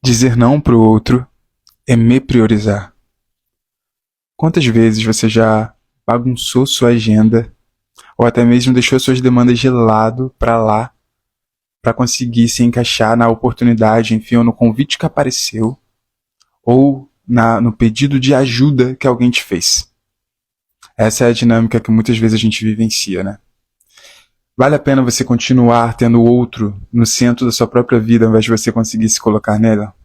Dizer não para o outro é me priorizar. Quantas vezes você já bagunçou sua agenda ou até mesmo deixou suas demandas de lado para lá para conseguir se encaixar na oportunidade, enfim, ou no convite que apareceu ou no pedido de ajuda que alguém te fez? Essa é a dinâmica que muitas vezes a gente vivencia, né? Vale a pena você continuar tendo o outro no centro da sua própria vida ao invés de você conseguir se colocar nela?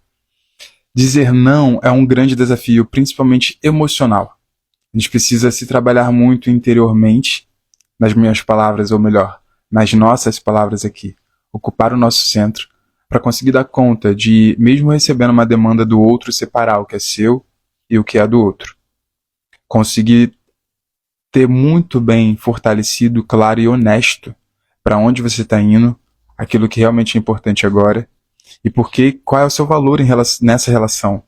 Dizer não é um grande desafio, principalmente emocional. A gente precisa se trabalhar muito interiormente, nas minhas palavras, ou melhor, nas nossas palavras aqui. Ocupar o nosso centro, para conseguir dar conta de, mesmo recebendo uma demanda do outro, separar o que é seu e o que é do outro. Conseguir ter muito bem fortalecido, claro e honesto para onde você está indo, aquilo que realmente é importante agora, e qual é o seu valor nessa relação,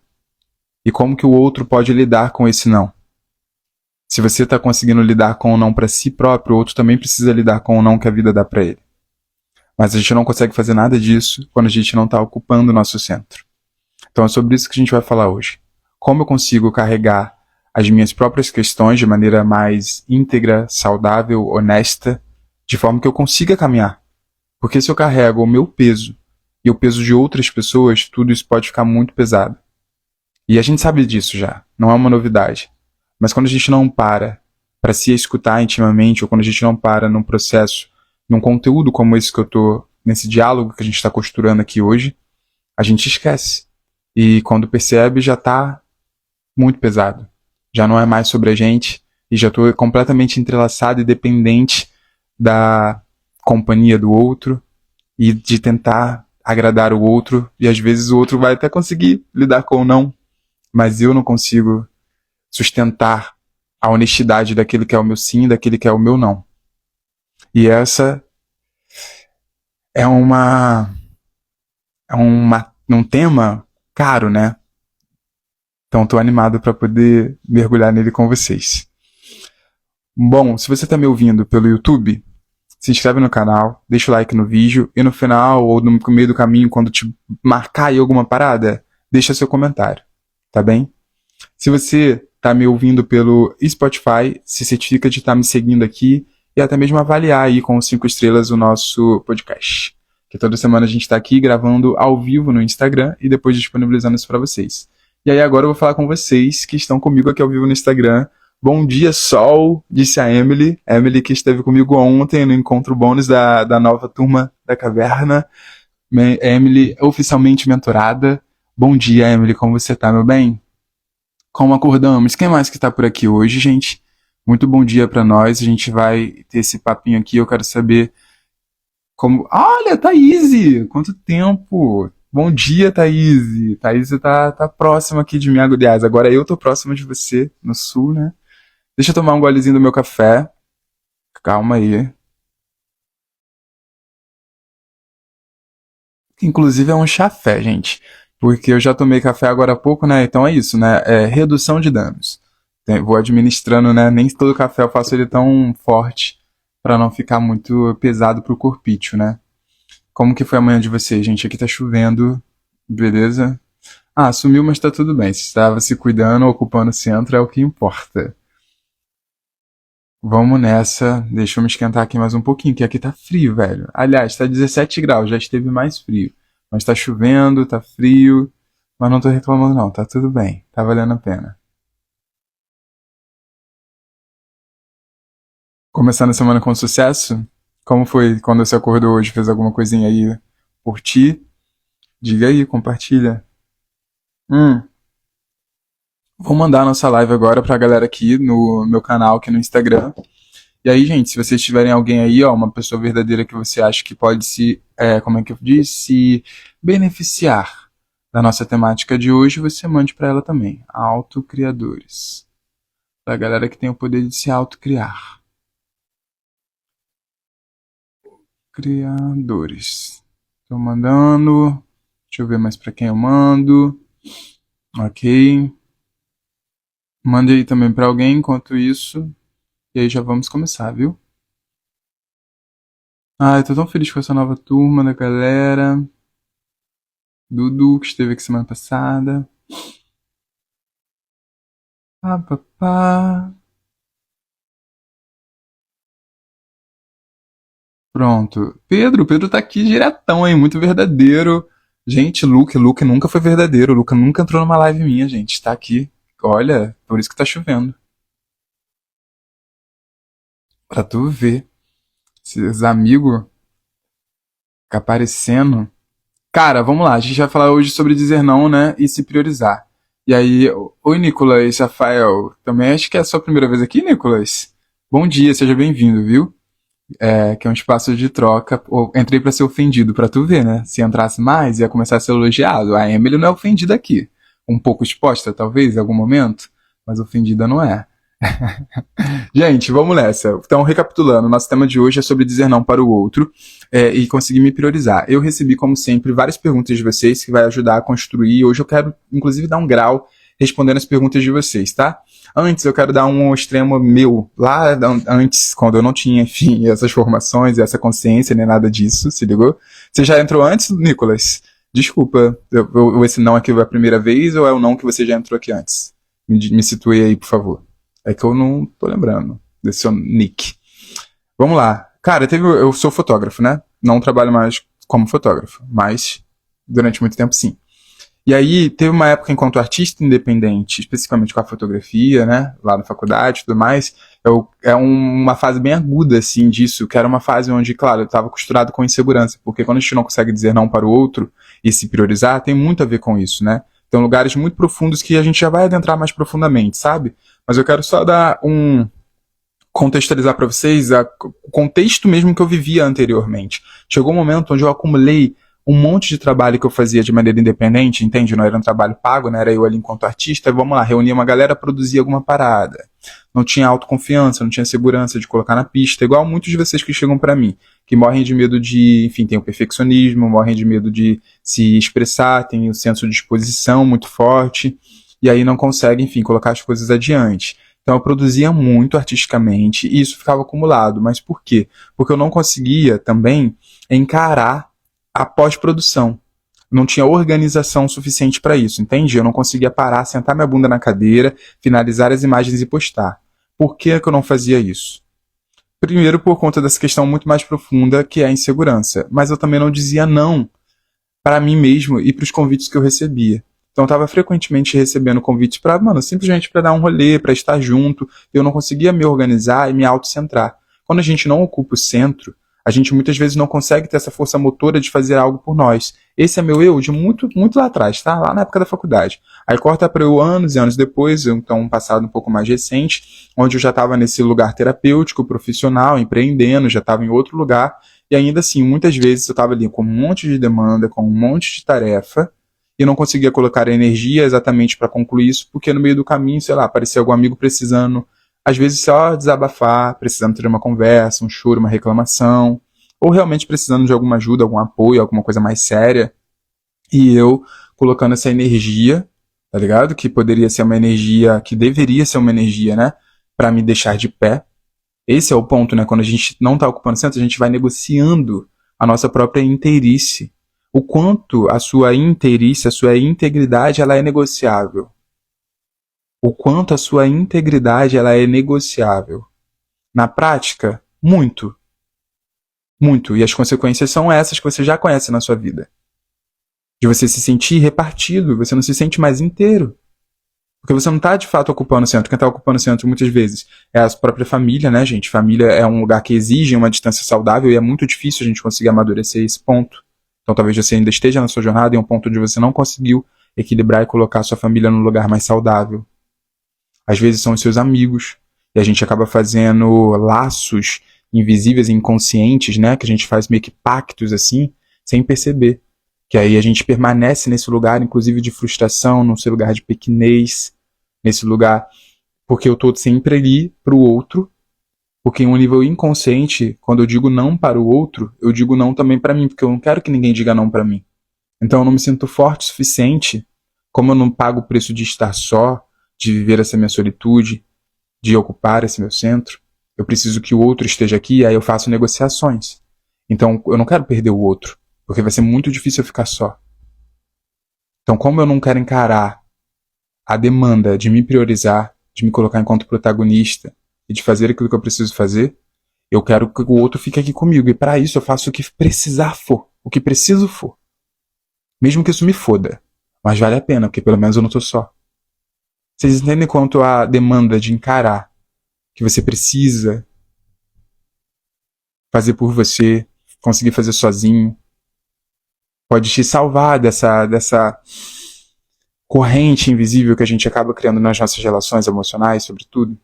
e como que o outro pode lidar com esse não. Se você está conseguindo lidar com o não para si próprio, o outro também precisa lidar com o não que a vida dá para ele. Mas a gente não consegue fazer nada disso quando a gente não está ocupando o nosso centro. Então é sobre isso que a gente vai falar hoje. Como eu consigo carregar as minhas próprias questões de maneira mais íntegra, saudável, honesta, de forma que eu consiga caminhar. Porque se eu carrego o meu peso e o peso de outras pessoas, tudo isso pode ficar muito pesado. E a gente sabe disso já, não é uma novidade. Mas quando a gente não para se escutar intimamente, ou quando a gente não para num processo, num conteúdo como esse que eu tô, nesse diálogo que a gente está costurando aqui hoje, a gente esquece. E quando percebe, já tá muito pesado. Já não é mais sobre a gente, e já tô completamente entrelaçado e dependente da companhia do outro, e de tentar agradar o outro, e às vezes o outro vai até conseguir lidar com o não, mas eu não consigo sustentar a honestidade daquele que é o meu sim e daquele que é o meu não. E essa é um tema caro, né? Então tô animado para poder mergulhar nele com vocês. Bom, se você está me ouvindo pelo YouTube, se inscreve no canal, deixa o like no vídeo e no final ou no meio do caminho, quando te marcar aí alguma parada, deixa seu comentário, tá bem? Se você está me ouvindo pelo Spotify, se certifica de estar me seguindo aqui e até mesmo avaliar aí com 5 estrelas o nosso podcast. Que toda semana a gente está aqui gravando ao vivo no Instagram e depois disponibilizando isso para vocês. E aí agora eu vou falar com vocês que estão comigo aqui ao vivo no Instagram. Bom dia, Sol, disse a Emily. Emily que esteve comigo ontem no encontro bônus da nova turma da Caverna. Emily oficialmente mentorada. Bom dia, Emily, como você tá, meu bem? Como acordamos? Quem mais que está por aqui hoje, gente? Muito bom dia para nós. A gente vai ter esse papinho aqui. Eu quero saber como. Olha, Thaís! Quanto tempo! Bom dia, Thaís! Thaís tá próxima aqui de mim, aliás. Agora eu tô próximo de você, no sul, né? Deixa eu tomar um golezinho do meu café. Calma aí. Inclusive é um chafé, gente. Porque eu já tomei café agora há pouco, né? Então é isso, né? É redução de danos. Vou administrando, né? Nem todo café eu faço ele tão forte para não ficar muito pesado pro corpício, né? Como que foi a manhã de vocês, gente? Aqui tá chovendo, beleza? Ah, sumiu, mas tá tudo bem. Se estava se cuidando, ocupando o centro, é o que importa. Vamos nessa. Deixa eu me esquentar aqui mais um pouquinho, que aqui tá frio, velho. Aliás, tá 17 graus, já esteve mais frio. Mas tá chovendo, tá frio. Mas não tô reclamando não, tá tudo bem. Tá valendo a pena. Começando a semana com sucesso? Como foi quando você acordou hoje? Fez alguma coisinha aí por ti? Diga aí, compartilha. Hum. Vou mandar a nossa live agora pra galera aqui no meu canal, aqui no Instagram. E aí, gente, se vocês tiverem alguém aí, ó, uma pessoa verdadeira que você acha que pode como é que eu disse, se beneficiar da nossa temática de hoje, você mande para ela também. Autocriadores. Da galera que tem o poder de se autocriar. Criadores. Tô mandando. Deixa eu ver mais para quem eu mando. Ok. Mande aí também para alguém enquanto isso. E aí já vamos começar, viu? Ah, eu tô tão feliz com essa nova turma da galera. Dudu, que esteve aqui semana passada. Pá, pá, pá. Pronto. Pedro tá aqui diretão, hein? Muito verdadeiro. Gente, Luke nunca foi verdadeiro. Luke nunca entrou numa live minha, gente. Tá aqui. Olha, por isso que tá chovendo. Pra tu ver. Esses amigos ficar aparecendo. Cara, vamos lá. A gente vai falar hoje sobre dizer não, né? E se priorizar. E aí, oi, Nicolas, Rafael. Também acho que é a sua primeira vez aqui, Nicolas? Bom dia, seja bem-vindo, viu? Que é um espaço de troca. Entrei pra ser ofendido, pra tu ver, né? Se entrasse mais, ia começar a ser elogiado. A Emily não é ofendida aqui. Um pouco exposta, talvez, em algum momento, mas ofendida não é. Gente, vamos nessa. Então, recapitulando, nosso tema de hoje é sobre dizer não para o outro e conseguir me priorizar. Eu recebi, como sempre, várias perguntas de vocês que vai ajudar a construir. Hoje eu quero, inclusive, dar um grau respondendo as perguntas de vocês, tá? Antes, eu quero dar um extremo meu, lá antes, quando eu não tinha, enfim, essas formações, essa consciência, nem nada disso, se ligou? Você já entrou antes, Nicolas? Desculpa, esse não aqui é a primeira vez ou é o não que você já entrou aqui antes? Me situe aí, por favor. É que eu não tô lembrando desse seu nick. Vamos lá. Cara, eu sou fotógrafo, né? Não trabalho mais como fotógrafo, mas durante muito tempo sim. E aí, teve uma época enquanto artista independente, especificamente com a fotografia, né? Lá na faculdade e tudo mais, uma fase bem aguda, assim, disso, que era uma fase onde, claro, eu estava costurado com insegurança, porque quando a gente não consegue dizer não para o outro e se priorizar, tem muito a ver com isso, né? Então, lugares muito profundos que a gente já vai adentrar mais profundamente, sabe? Mas eu quero só dar contextualizar para vocês o contexto mesmo que eu vivia anteriormente. Chegou um momento onde eu acumulei um monte de trabalho que eu fazia de maneira independente, entende? Não era um trabalho pago, né? Era eu ali enquanto artista, vamos lá, reunia uma galera, produzia alguma parada. Não tinha autoconfiança, não tinha segurança de colocar na pista, igual muitos de vocês que chegam para mim, que morrem de medo de, enfim, tem o perfeccionismo, morrem de medo de se expressar, tem o senso de exposição muito forte, e aí não conseguem, enfim, colocar as coisas adiante. Então eu produzia muito artisticamente e isso ficava acumulado. Mas por quê? Porque eu não conseguia também encarar a pós-produção. Não tinha organização suficiente para isso, entende? Eu não conseguia parar, sentar minha bunda na cadeira, finalizar as imagens e postar. Por que eu não fazia isso? Primeiro, por conta dessa questão muito mais profunda, que é a insegurança. Mas eu também não dizia não para mim mesmo e para os convites que eu recebia. Então eu estava frequentemente recebendo convites para, mano, simplesmente para dar um rolê, para estar junto. Eu não conseguia me organizar e me autocentrar. Quando a gente não ocupa o centro, a gente muitas vezes não consegue ter essa força motora de fazer algo por nós. Esse é meu eu de muito, muito lá atrás, tá? Lá na época da faculdade. Aí corta para eu anos e anos depois, então um passado um pouco mais recente, onde eu já estava nesse lugar terapêutico, profissional, empreendendo, já estava em outro lugar. E ainda assim, muitas vezes eu estava ali com um monte de demanda, com um monte de tarefa, e não conseguia colocar energia exatamente para concluir isso, porque no meio do caminho, sei lá, aparecia algum amigo precisando, às vezes só desabafar, precisando ter uma conversa, um choro, uma reclamação, ou realmente precisando de alguma ajuda, algum apoio, alguma coisa mais séria, e eu colocando essa energia, tá ligado? Que poderia ser uma energia, que deveria ser uma energia, né? Para me deixar de pé. Esse é o ponto, né? Quando a gente não está ocupando centro, a gente vai negociando a nossa própria inteirice. O quanto a sua inteirice, a sua integridade, ela é negociável. O quanto a sua integridade, ela é negociável. Na prática, muito. Muito. E as consequências são essas que você já conhece na sua vida. De você se sentir repartido, você não se sente mais inteiro. Porque você não está de fato ocupando o centro. Quem está ocupando o centro muitas vezes é a própria família, né, gente? Família é um lugar que exige uma distância saudável e é muito difícil a gente conseguir amadurecer esse ponto. Então talvez você ainda esteja na sua jornada em um ponto onde você não conseguiu equilibrar e colocar a sua família num lugar mais saudável. Às vezes são os seus amigos. E a gente acaba fazendo laços invisíveis e inconscientes, né? Que a gente faz meio que pactos assim, sem perceber. Que aí a gente permanece nesse lugar, inclusive de frustração, nesse lugar de pequenez, nesse lugar porque eu estou sempre ali para o outro, porque em um nível inconsciente, quando eu digo não para o outro, eu digo não também para mim, porque eu não quero que ninguém diga não para mim. Então eu não me sinto forte o suficiente, como eu não pago o preço de estar só, de viver essa minha solitude, de ocupar esse meu centro, eu preciso que o outro esteja aqui, e aí eu faço negociações. Então eu não quero perder o outro, porque vai ser muito difícil eu ficar só. Então, como eu não quero encarar a demanda de me priorizar, de me colocar enquanto protagonista e de fazer aquilo que eu preciso fazer, eu quero que o outro fique aqui comigo. E para isso eu faço o que precisar for, o que preciso for. Mesmo que isso me foda. Mas vale a pena, porque pelo menos eu não tô só. Vocês entendem quanto a demanda de encarar que você precisa fazer por você, conseguir fazer sozinho, pode te salvar dessa corrente invisível que a gente acaba criando nas nossas relações emocionais, sobretudo.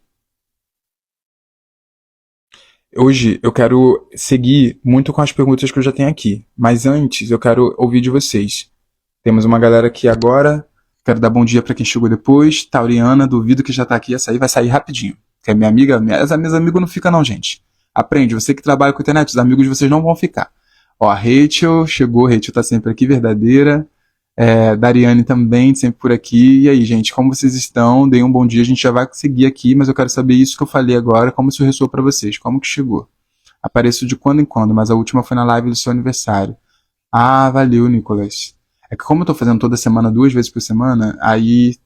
Hoje eu quero seguir muito com as perguntas que eu já tenho aqui, mas antes eu quero ouvir de vocês. Temos uma galera aqui agora, quero dar bom dia para quem chegou depois. Tauriana, duvido que já tá aqui, essa aí vai sair rapidinho. Que é minha amiga, meus amigos não ficam não, gente. Aprende, você que trabalha com internet, os amigos de vocês não vão ficar. Ó, a Rachel chegou, Rachel tá sempre aqui, verdadeira. Dariane também, sempre por aqui. E aí, gente, como vocês estão? Deem um bom dia, a gente já vai seguir aqui, mas eu quero saber isso que eu falei agora, como isso ressoou pra vocês, como que chegou. Apareço de quando em quando, mas a última foi na live do seu aniversário. Ah, valeu, Nicolas. É que como eu tô fazendo toda semana, 2 vezes por semana, aí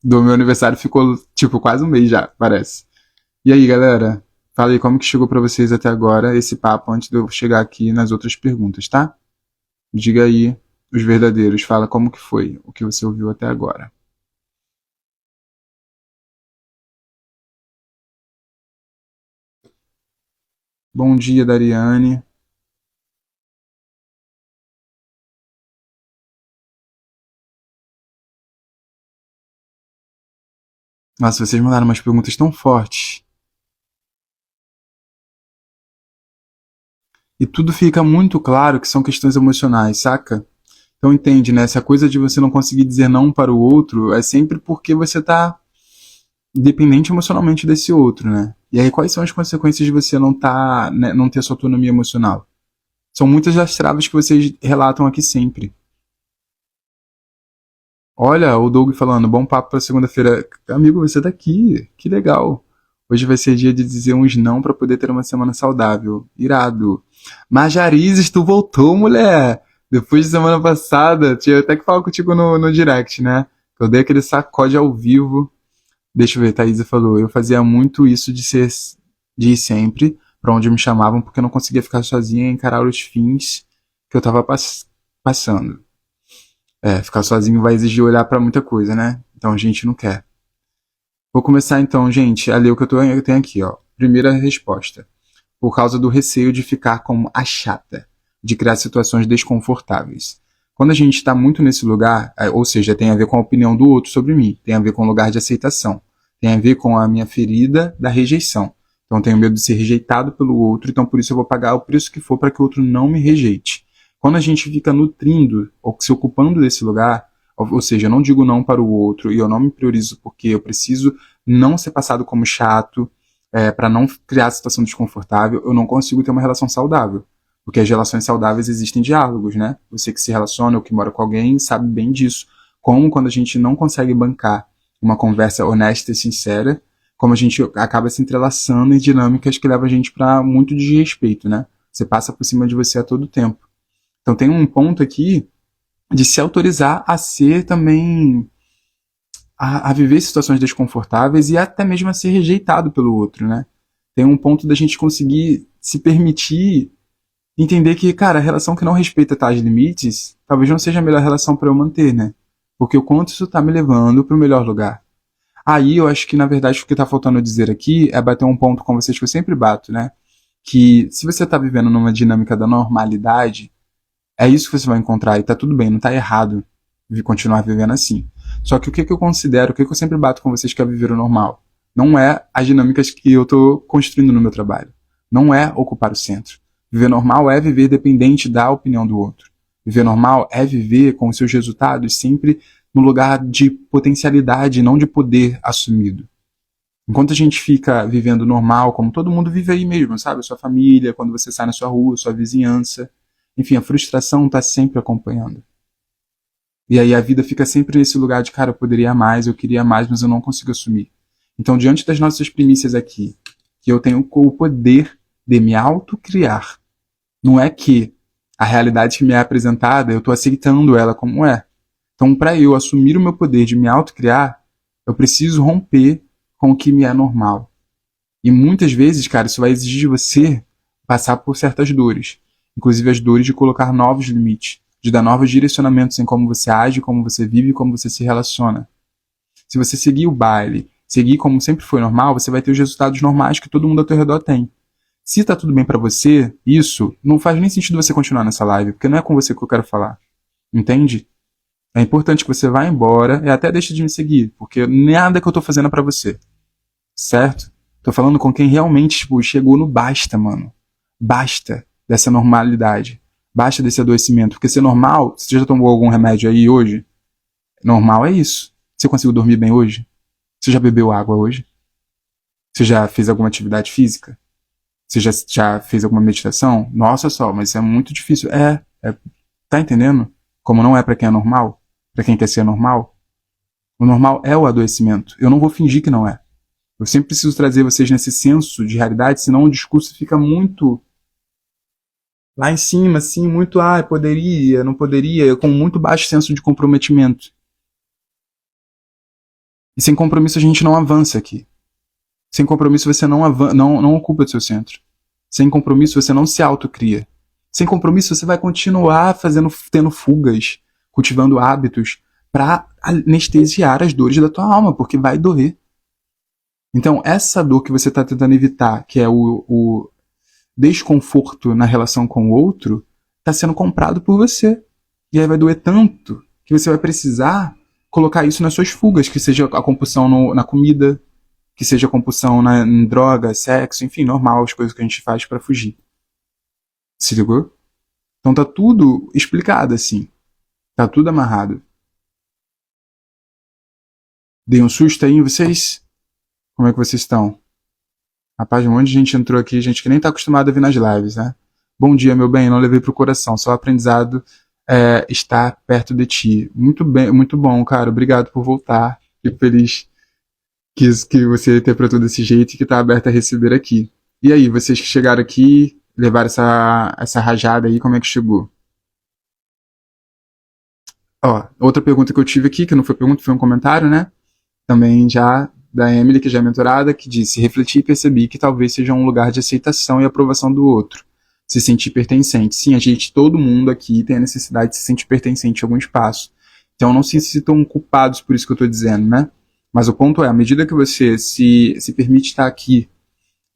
do meu aniversário ficou, tipo, quase um mês já, parece. E aí, galera? Fala aí como que chegou pra vocês até agora esse papo antes de eu chegar aqui nas outras perguntas, tá? Diga aí os verdadeiros, fala como que foi o que você ouviu até agora. Bom dia, Dariane. Nossa, vocês mandaram umas perguntas tão fortes. E tudo fica muito claro que são questões emocionais, saca? Então entende, né? Essa coisa de você não conseguir dizer não para o outro é sempre porque você tá dependente emocionalmente desse outro, né? E aí quais são as consequências de você não tá, né, não ter sua autonomia emocional? São muitas das travas que vocês relatam aqui sempre. Olha, o Doug falando, bom papo pra segunda-feira. Amigo, você tá aqui. Que legal. Hoje vai ser dia de dizer uns não pra poder ter uma semana saudável. Irado. Majarizes, tu voltou, mulher. Depois de semana passada, tinha até que falar contigo no direct, né? Eu dei aquele sacode ao vivo. Deixa eu ver, Thaisa falou. Eu fazia muito isso de ir sempre pra onde me chamavam porque eu não conseguia ficar sozinha e encarar os fins que eu tava passando. Ficar sozinho vai exigir olhar pra muita coisa, né? Então a gente não quer. Vou começar então, gente, a ler o que eu tenho aqui, ó. Primeira resposta. Por causa do receio de ficar como a chata, de criar situações desconfortáveis. Quando a gente está muito nesse lugar, ou seja, tem a ver com a opinião do outro sobre mim, tem a ver com o lugar de aceitação, tem a ver com a minha ferida da rejeição. Então eu tenho medo de ser rejeitado pelo outro, então por isso eu vou pagar o preço que for para que o outro não me rejeite. Quando a gente fica nutrindo ou se ocupando desse lugar, ou seja, eu não digo não para o outro e eu não me priorizo porque eu preciso não ser passado como chato, para não criar situação desconfortável, eu não consigo ter uma relação saudável. Porque as relações saudáveis existem diálogos, né? Você que se relaciona ou que mora com alguém sabe bem disso. Como quando a gente não consegue bancar uma conversa honesta e sincera, como a gente acaba se entrelaçando em dinâmicas que levam a gente para muito desrespeito, né? Você passa por cima de você a todo tempo. Então tem um ponto aqui de se autorizar a ser também a viver situações desconfortáveis e até mesmo a ser rejeitado pelo outro, né? Tem um ponto da gente conseguir se permitir entender que, cara, a relação que não respeita tais limites talvez não seja a melhor relação para eu manter, né? Porque o quanto isso tá me levando para o melhor lugar. Aí eu acho que, na verdade, o que tá faltando dizer aqui é bater um ponto com vocês que eu sempre bato, né? Que se você tá vivendo numa dinâmica da normalidade, é isso que você vai encontrar e tá tudo bem, não tá errado continuar vivendo assim. Só que o que eu considero, o que eu sempre bato com vocês que é viver o normal? Não é as dinâmicas que eu tô construindo no meu trabalho. Não é ocupar o centro. Viver normal é viver dependente da opinião do outro. Viver normal é viver com os seus resultados sempre no lugar de potencialidade, não de poder assumido. Enquanto a gente fica vivendo normal, como todo mundo vive aí mesmo, sabe? Sua família, quando você sai na sua rua, sua vizinhança. Enfim, a frustração está sempre acompanhando. E aí a vida fica sempre nesse lugar de, cara, eu poderia mais, eu queria mais, mas eu não consigo assumir. Então, diante das nossas primícias aqui, que eu tenho o poder de me autocriar, não é que a realidade que me é apresentada, eu estou aceitando ela como é. Então, para eu assumir o meu poder de me autocriar, eu preciso romper com o que me é normal. E muitas vezes, cara, isso vai exigir de você passar por certas dores. Inclusive as dores de colocar novos limites, de dar novos direcionamentos em como você age, como você vive e como você se relaciona. Se você seguir o baile, seguir como sempre foi normal, você vai ter os resultados normais que todo mundo ao teu redor tem. Se tá tudo bem pra você, isso não faz nem sentido você continuar nessa live, porque não é com você que eu quero falar. Entende? É importante que você vá embora e até deixe de me seguir, porque nada que eu tô fazendo é pra você. Certo? Tô falando com quem realmente, tipo, chegou no basta, mano. Basta dessa normalidade. Basta desse adoecimento. Porque ser normal, você já tomou algum remédio aí hoje? Normal é isso. Você conseguiu dormir bem hoje? Você já bebeu água hoje? Você já fez alguma atividade física? Você já fez alguma meditação? Nossa só, mas isso é muito difícil. Tá entendendo? Como não é pra quem é normal? Pra quem quer ser normal? O normal é o adoecimento. Eu não vou fingir que não é. Eu sempre preciso trazer vocês nesse senso de realidade, senão o discurso fica muito lá em cima, assim, muito, poderia, não poderia, com muito baixo senso de comprometimento. E sem compromisso a gente não avança aqui. Sem compromisso você não ocupa o seu centro. Sem compromisso você não se autocria. Sem compromisso você vai continuar tendo fugas, cultivando hábitos para anestesiar as dores da tua alma, porque vai doer. Então, essa dor que você está tentando evitar, que é o desconforto na relação com o outro, está sendo comprado por você. E aí vai doer tanto que você vai precisar colocar isso nas suas fugas, que seja a compulsão na comida, que seja a compulsão em droga, sexo, enfim, normal, as coisas que a gente faz para fugir. Se ligou? Então tá tudo explicado assim. Tá tudo amarrado. Dei um susto aí em vocês? Como é que vocês estão? Rapaz, um monte de gente entrou aqui, gente que nem tá acostumada a vir nas lives, né? Bom dia, meu bem, não levei pro coração, só o aprendizado estar perto de ti. Muito bem, muito bom, cara, obrigado por voltar. Fico feliz que você interpretou desse jeito e que tá aberto a receber aqui. E aí, vocês que chegaram aqui, levaram essa rajada aí, como é que chegou? Ó, outra pergunta que eu tive aqui, que não foi pergunta, foi um comentário, né? Também já da Emily, que já é mentorada, que disse: refleti e percebi que talvez seja um lugar de aceitação e aprovação do outro. Se sentir pertencente. Sim, todo mundo aqui tem a necessidade de se sentir pertencente em algum espaço. Então não se sintam culpados por isso que eu estou dizendo, né? Mas o ponto é, à medida que você se permite estar aqui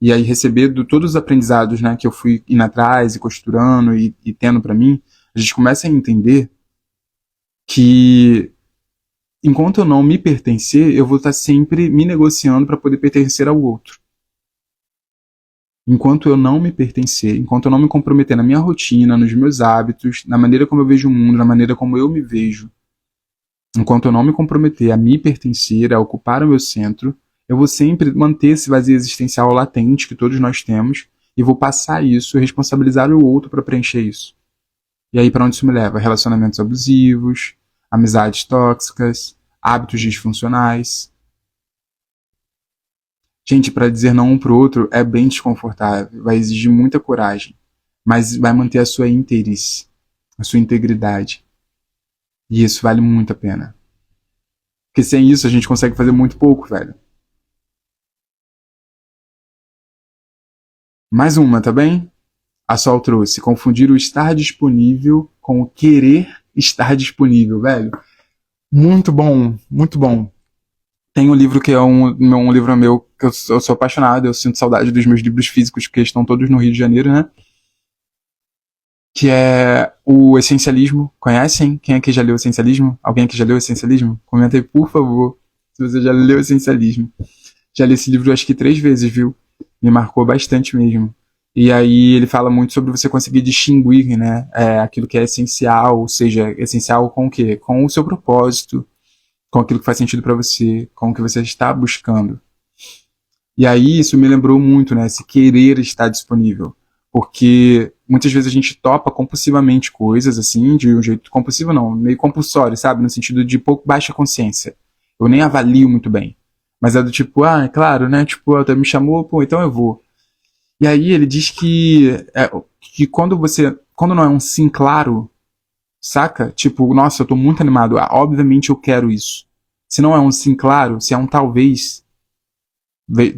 e aí receber todos os aprendizados, né, que eu fui indo atrás e costurando e tendo para mim, a gente começa a entender que enquanto eu não me pertencer, eu vou estar sempre me negociando para poder pertencer ao outro. Enquanto eu não me pertencer, enquanto eu não me comprometer na minha rotina, nos meus hábitos, na maneira como eu vejo o mundo, na maneira como eu me vejo, enquanto eu não me comprometer a me pertencer, a ocupar o meu centro, eu vou sempre manter esse vazio existencial latente que todos nós temos e vou passar isso e responsabilizar o outro para preencher isso. E aí para onde isso me leva? Relacionamentos abusivos, amizades tóxicas, hábitos disfuncionais. Gente, para dizer não um pro outro é bem desconfortável, vai exigir muita coragem, mas vai manter a sua inteirice, a sua integridade. E isso vale muito a pena. Porque sem isso a gente consegue fazer muito pouco, velho. Mais uma, tá bem? A Sol trouxe: confundir o estar disponível com o querer estar disponível, velho. Muito bom, muito bom. Tem um livro que é um livro meu, que eu sou apaixonado, eu sinto saudade dos meus livros físicos, porque estão todos no Rio de Janeiro, né? Que é o Essencialismo. Conhecem? Quem aqui já leu Essencialismo? Alguém aqui já leu Essencialismo? Comenta aí, por favor, se você já leu Essencialismo. Já li esse livro acho que 3 vezes, viu? Me marcou bastante mesmo. E aí ele fala muito sobre você conseguir distinguir, né? Aquilo que é essencial, ou seja, essencial com o quê? Com o seu propósito, com aquilo que faz sentido para você, com o que você está buscando. E aí isso me lembrou muito, né? Esse querer estar disponível. Porque muitas vezes a gente topa compulsivamente coisas, assim, de um jeito compulsivo não, meio compulsório, sabe? No sentido de pouco baixa consciência. Eu nem avalio muito bem. Mas é do tipo, é claro, né? Tipo, até me chamou, pô, então eu vou. E aí ele diz que quando não é um sim claro, Saca? Tipo, nossa, eu tô muito animado. Ah, obviamente eu quero isso. Se não é um sim claro, se é um talvez,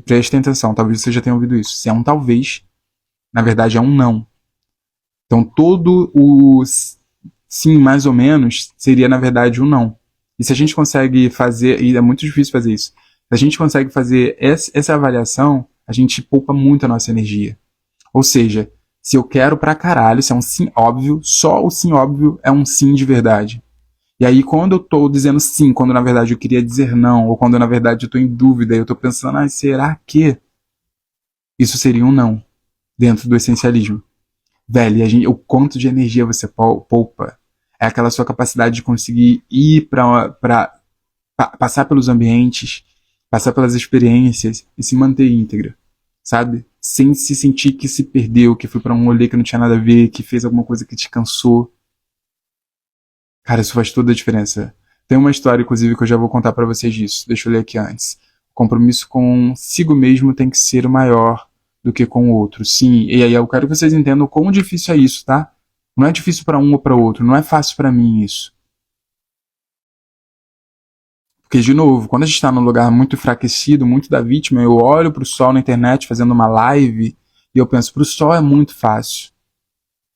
prestem atenção, talvez você já tenha ouvido isso. Se é um talvez, na verdade é um não. Então todo o sim, mais ou menos, seria na verdade um não. E se a gente consegue fazer, e é muito difícil fazer isso, se a gente consegue fazer essa avaliação, a gente poupa muito a nossa energia. Ou seja, se eu quero pra caralho, se é um sim óbvio, só o sim óbvio é um sim de verdade. E aí, quando eu tô dizendo sim, quando na verdade eu queria dizer não, ou quando na verdade eu tô em dúvida e eu tô pensando, ah, será que? Isso seria um não, dentro do essencialismo. Velho, e o quanto de energia você poupa é aquela sua capacidade de conseguir ir passar pelos ambientes, passar pelas experiências e se manter íntegra, sabe? Sem se sentir que se perdeu, que foi pra um rolê que não tinha nada a ver, que fez alguma coisa que te cansou. Cara, isso faz toda a diferença. Tem uma história, inclusive, que eu já vou contar pra vocês disso. Deixa eu ler aqui antes. O compromisso consigo mesmo tem que ser maior do que com o outro. Sim, e aí eu quero que vocês entendam quão difícil é isso, tá? Não é difícil pra um ou pra outro, não é fácil pra mim isso. Porque, de novo, quando a gente tá num lugar muito enfraquecido, muito da vítima, eu olho pro sol na internet fazendo uma live e eu penso, pro sol é muito fácil.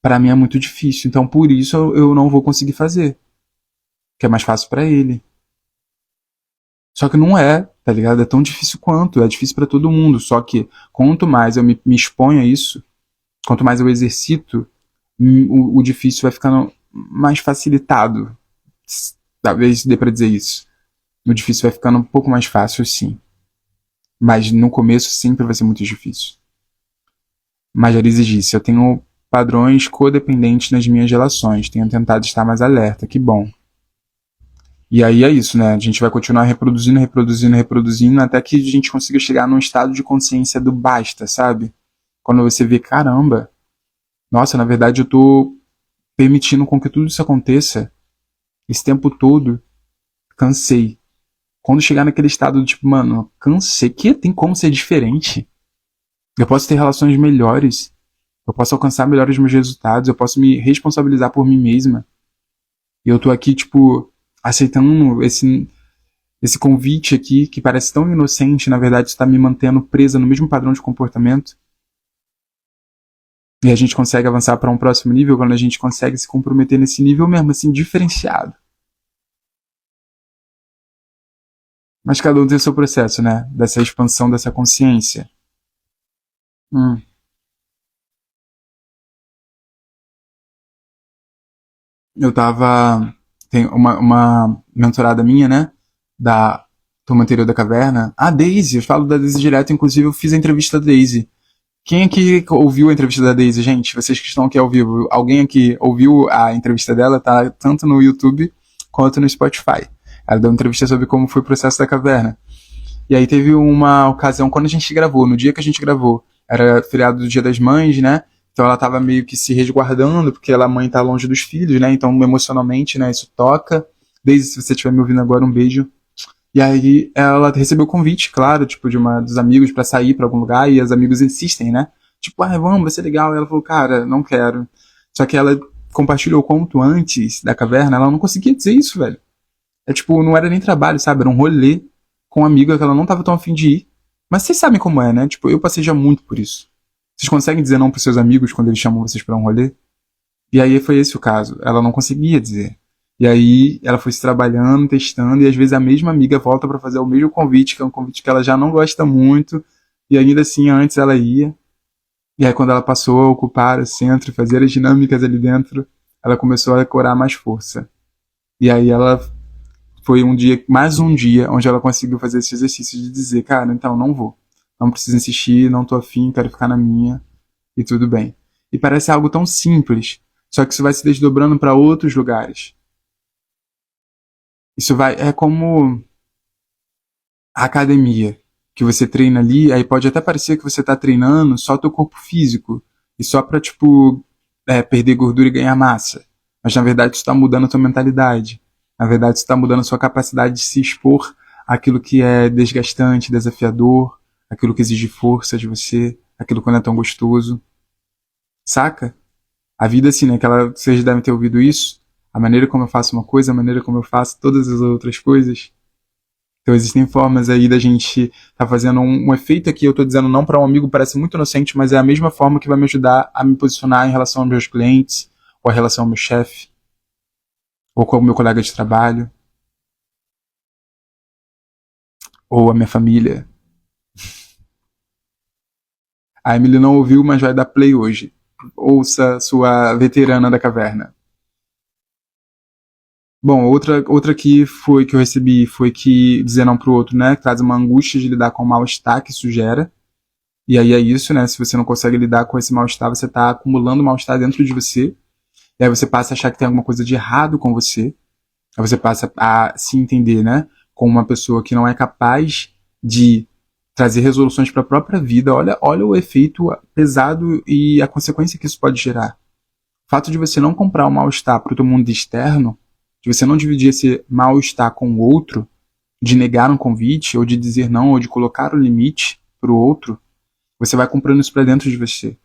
Pra mim é muito difícil. Então, por isso eu não vou conseguir fazer. Que é mais fácil pra ele. Só que não é, tá ligado? É tão difícil quanto, é difícil pra todo mundo. Só que quanto mais eu me exponho a isso, quanto mais eu exercito, o difícil vai ficando mais facilitado. Talvez dê pra dizer isso. O difícil vai ficando um pouco mais fácil, sim. Mas no começo sempre vai ser muito difícil. Marjorie disse, eu tenho padrões codependentes nas minhas relações. Tenho tentado estar mais alerta. Que bom. E aí é isso, né? A gente vai continuar reproduzindo, reproduzindo, reproduzindo, até que a gente consiga chegar num estado de consciência do basta, sabe? Quando você vê, caramba, nossa, na verdade eu tô permitindo com que tudo isso aconteça esse tempo todo, cansei. Quando chegar naquele estado do tipo, mano, cansei, que tem como ser diferente? Eu posso ter relações melhores, eu posso alcançar melhores meus resultados, eu posso me responsabilizar por mim mesma. E eu tô aqui, tipo, aceitando esse convite aqui, que parece tão inocente, na verdade está me mantendo presa no mesmo padrão de comportamento. E a gente consegue avançar para um próximo nível quando a gente consegue se comprometer nesse nível mesmo, assim, diferenciado. Mas cada um tem o seu processo, né? Dessa expansão dessa consciência. Hum. Eu tava. Tem uma mentorada minha, né? Da turma anterior da caverna. A Daisy, eu falo da Daisy direto, inclusive eu fiz a entrevista da Daisy. Quem aqui ouviu a entrevista da Daisy, gente? Vocês que estão aqui ao vivo, alguém aqui ouviu a entrevista dela? Tá tanto no YouTube quanto no Spotify. Ela deu uma entrevista sobre como foi o processo da caverna. E aí teve uma ocasião quando a gente gravou, no dia que a gente gravou, era feriado do Dia das Mães, né? Então ela tava meio que se resguardando, porque ela mãe tá longe dos filhos, né? Então emocionalmente, né, isso toca. Daisy, se você estiver me ouvindo agora, um beijo. E aí ela recebeu o convite, claro, tipo, de uma dos amigos pra sair pra algum lugar, e os amigos insistem, né? Tipo, ah, vamos, vai ser legal. E ela falou, cara, não quero. Só que ela compartilhou o conto antes da caverna, ela não conseguia dizer isso, velho. É tipo, não era nem trabalho, sabe? Era um rolê com uma amiga que ela não tava tão afim de ir. Mas vocês sabem como é, né? Tipo, eu passei já muito por isso. Vocês conseguem dizer não pros seus amigos quando eles chamam vocês pra um rolê? E aí foi esse o caso. Ela não conseguia dizer. E aí ela foi se trabalhando, testando, e às vezes a mesma amiga volta pra fazer o mesmo convite, que é um convite que ela já não gosta muito, e ainda assim antes ela ia. E aí quando ela passou a ocupar o centro, fazer as dinâmicas ali dentro, ela começou a decorar mais força. E aí ela foi um dia, mais um dia, onde ela conseguiu fazer esse exercício de dizer, cara, então não vou. Não preciso insistir, não tô afim, quero ficar na minha, e tudo bem. E parece algo tão simples, só que isso vai se desdobrando para outros lugares. Isso vai, é como a academia, que você treina ali, aí pode até parecer que você tá treinando só teu corpo físico, e só pra, tipo, perder gordura e ganhar massa. Mas na verdade isso tá mudando a tua mentalidade. Na verdade isso tá mudando a sua capacidade de se expor àquilo que é desgastante, desafiador, aquilo que exige força de você, aquilo que não é tão gostoso. Saca? A vida, assim, né? Vocês devem ter ouvido isso. A maneira como eu faço uma coisa, a maneira como eu faço todas as outras coisas. Então existem formas aí da gente tá fazendo um efeito aqui, eu tô dizendo não para um amigo, parece muito inocente, mas é a mesma forma que vai me ajudar a me posicionar em relação aos meus clientes, ou em relação ao meu chefe, ou com o meu colega de trabalho, ou a minha família. A Emily não ouviu, mas vai dar play hoje. Ouça sua veterana da caverna. Bom, outra que foi que eu recebi foi que dizer não pro outro, né? Traz uma angústia de lidar com o mal-estar que isso gera. E aí é isso, né? Se você não consegue lidar com esse mal-estar, você tá acumulando mal-estar dentro de você. E aí você passa a achar que tem alguma coisa de errado com você. Aí você passa a se entender, né? Como uma pessoa que não é capaz de trazer resoluções para a própria vida. Olha o efeito pesado e a consequência que isso pode gerar. O fato de você não comprar o mal-estar para o teu mundo externo, de você não dividir esse mal-estar com o outro, de negar um convite, ou de dizer não, ou de colocar o limite para o outro, você vai comprando isso para dentro de você.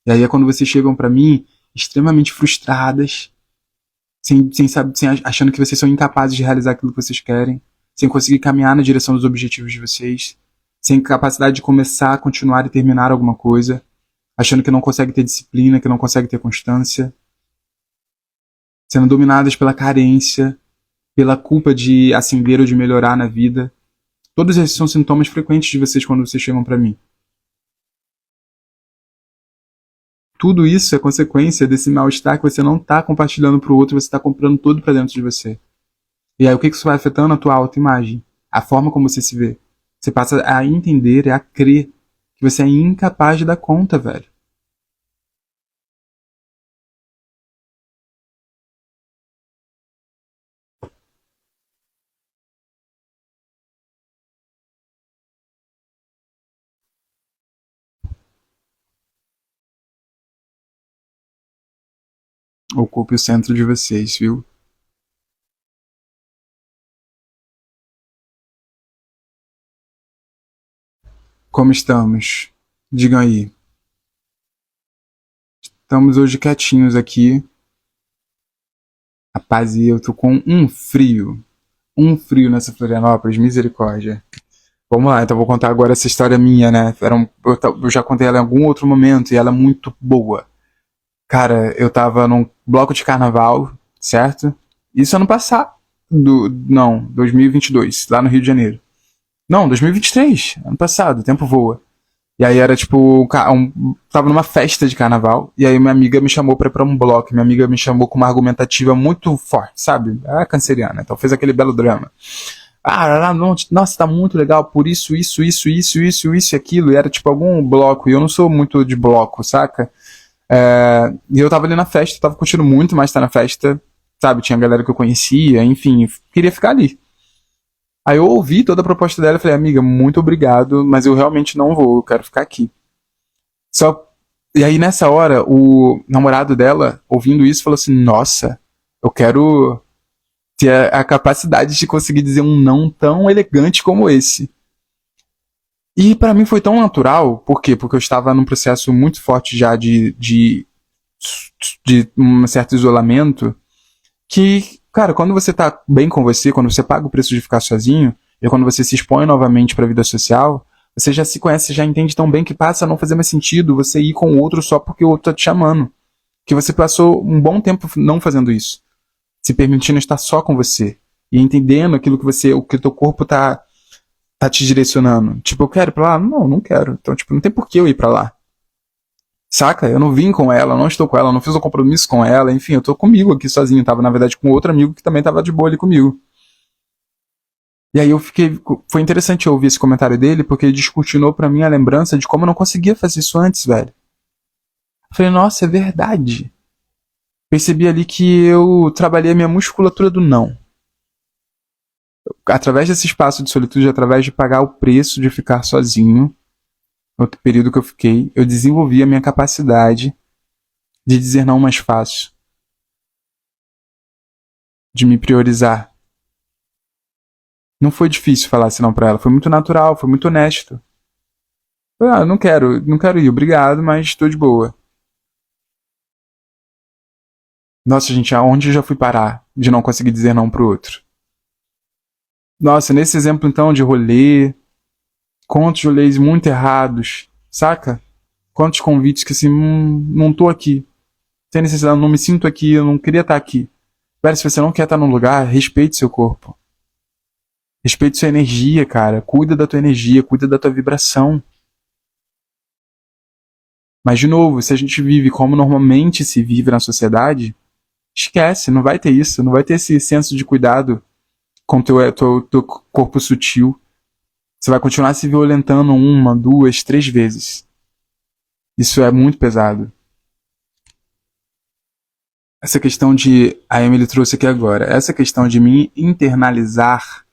E aí é quando vocês chegam para mim extremamente frustradas, achando que vocês são incapazes de realizar aquilo que vocês querem, sem conseguir caminhar na direção dos objetivos de vocês, sem capacidade de começar, continuar e terminar alguma coisa, achando que não consegue ter disciplina, que não consegue ter constância, sendo dominadas pela carência, pela culpa de ascender ou de melhorar na vida. Todos esses são sintomas frequentes de vocês quando vocês chegam para mim. Tudo isso é consequência desse mal-estar que você não está compartilhando para o outro, você está comprando tudo para dentro de você. E aí o que isso vai afetando? A tua autoimagem, a forma como você se vê. Você passa a entender e a crer que você é incapaz de dar conta, velho. Ocupe o centro de vocês, viu? Como estamos? Digam aí. Estamos hoje quietinhos aqui. Rapaz, e eu tô com um frio. Um frio nessa Florianópolis, misericórdia. Vamos lá, então vou contar agora essa história minha, né? Eu já contei ela em algum outro momento e ela é muito boa. Cara, eu tava num bloco de carnaval, certo? Isso ano passado. Não, 2022, lá no Rio de Janeiro. Não, 2023, ano passado, o tempo voa. E aí era tipo, tava numa festa de carnaval, e aí minha amiga me chamou pra ir pra um bloco. Minha amiga me chamou com uma argumentativa muito forte, sabe? Ela é canceriana, então fez aquele belo drama. Ah, não, nossa, tá muito legal por isso e aquilo. E era tipo algum bloco, e eu não sou muito de bloco, saca? E eu tava ali na festa, tava curtindo muito mais estar na festa, sabe? Tinha galera que eu conhecia, enfim, queria ficar ali. Aí eu ouvi toda a proposta dela e falei, amiga, muito obrigado, mas eu realmente não vou, eu quero ficar aqui. Só. E aí nessa hora, o namorado dela, ouvindo isso, falou assim, nossa, eu quero ter a capacidade de conseguir dizer um não tão elegante como esse. E pra mim foi tão natural, por quê? Porque eu estava num processo muito forte já de um certo isolamento, que, cara, quando você tá bem com você, quando você paga o preço de ficar sozinho, e quando você se expõe novamente pra vida social, você já se conhece, já entende tão bem que passa a não fazer mais sentido você ir com o outro só porque o outro tá te chamando. Que você passou um bom tempo não fazendo isso. Se permitindo estar só com você. E entendendo aquilo que você, o que o teu corpo tá te direcionando. Tipo, eu quero ir pra lá? Não, não quero. Então, tipo, não tem por que eu ir pra lá. Saca? Eu não vim com ela, eu não estou com ela, eu não fiz um compromisso com ela, enfim, eu tô comigo aqui sozinho. Tava, na verdade, com outro amigo que também tava de boa ali comigo. E aí eu fiquei. Foi interessante ouvir esse comentário dele, porque ele descortinou pra mim a lembrança de como eu não conseguia fazer isso antes, velho. Eu falei, nossa, é verdade. Percebi ali que eu trabalhei a minha musculatura do não. Através desse espaço de solitude, através de pagar o preço de ficar sozinho, no período que eu fiquei, eu desenvolvi a minha capacidade de dizer não mais fácil, de me priorizar. Não foi difícil falar assim não pra ela, foi muito natural, foi muito honesto. Ah, não quero ir, obrigado, mas estou de boa. Nossa, gente, aonde eu já fui parar de não conseguir dizer não pro outro? Nossa, nesse exemplo então de rolê, quantos rolês muito errados, saca? Quantos convites que assim, não tô aqui. Sem necessidade, não me sinto aqui, eu não queria estar aqui. Velho, se você não quer estar num lugar, respeite seu corpo. Respeite sua energia, cara. Cuida da tua energia, cuida da tua vibração. Mas, de novo, se a gente vive como normalmente se vive na sociedade, esquece, não vai ter isso. Não vai ter esse senso de cuidado com o teu corpo sutil. Você vai continuar se violentando uma, duas, três vezes. Isso é muito pesado. Essa questão de... A Emily trouxe aqui agora. Essa questão de me internalizar,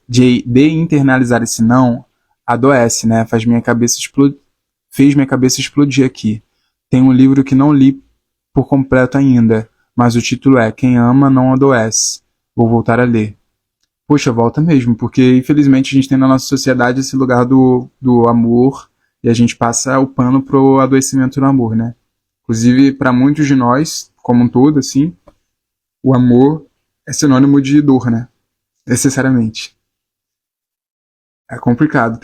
de internalizar esse não, adoece, né? Fez minha cabeça explodir aqui. Tem um livro que não li por completo ainda, mas o título é Quem Ama Não Adoece. Vou voltar a ler. Poxa, volta mesmo, porque infelizmente a gente tem na nossa sociedade esse lugar do amor e a gente passa o pano pro adoecimento do amor, né? Inclusive, para muitos de nós, como um todo, assim, o amor é sinônimo de dor, né? Necessariamente. É complicado,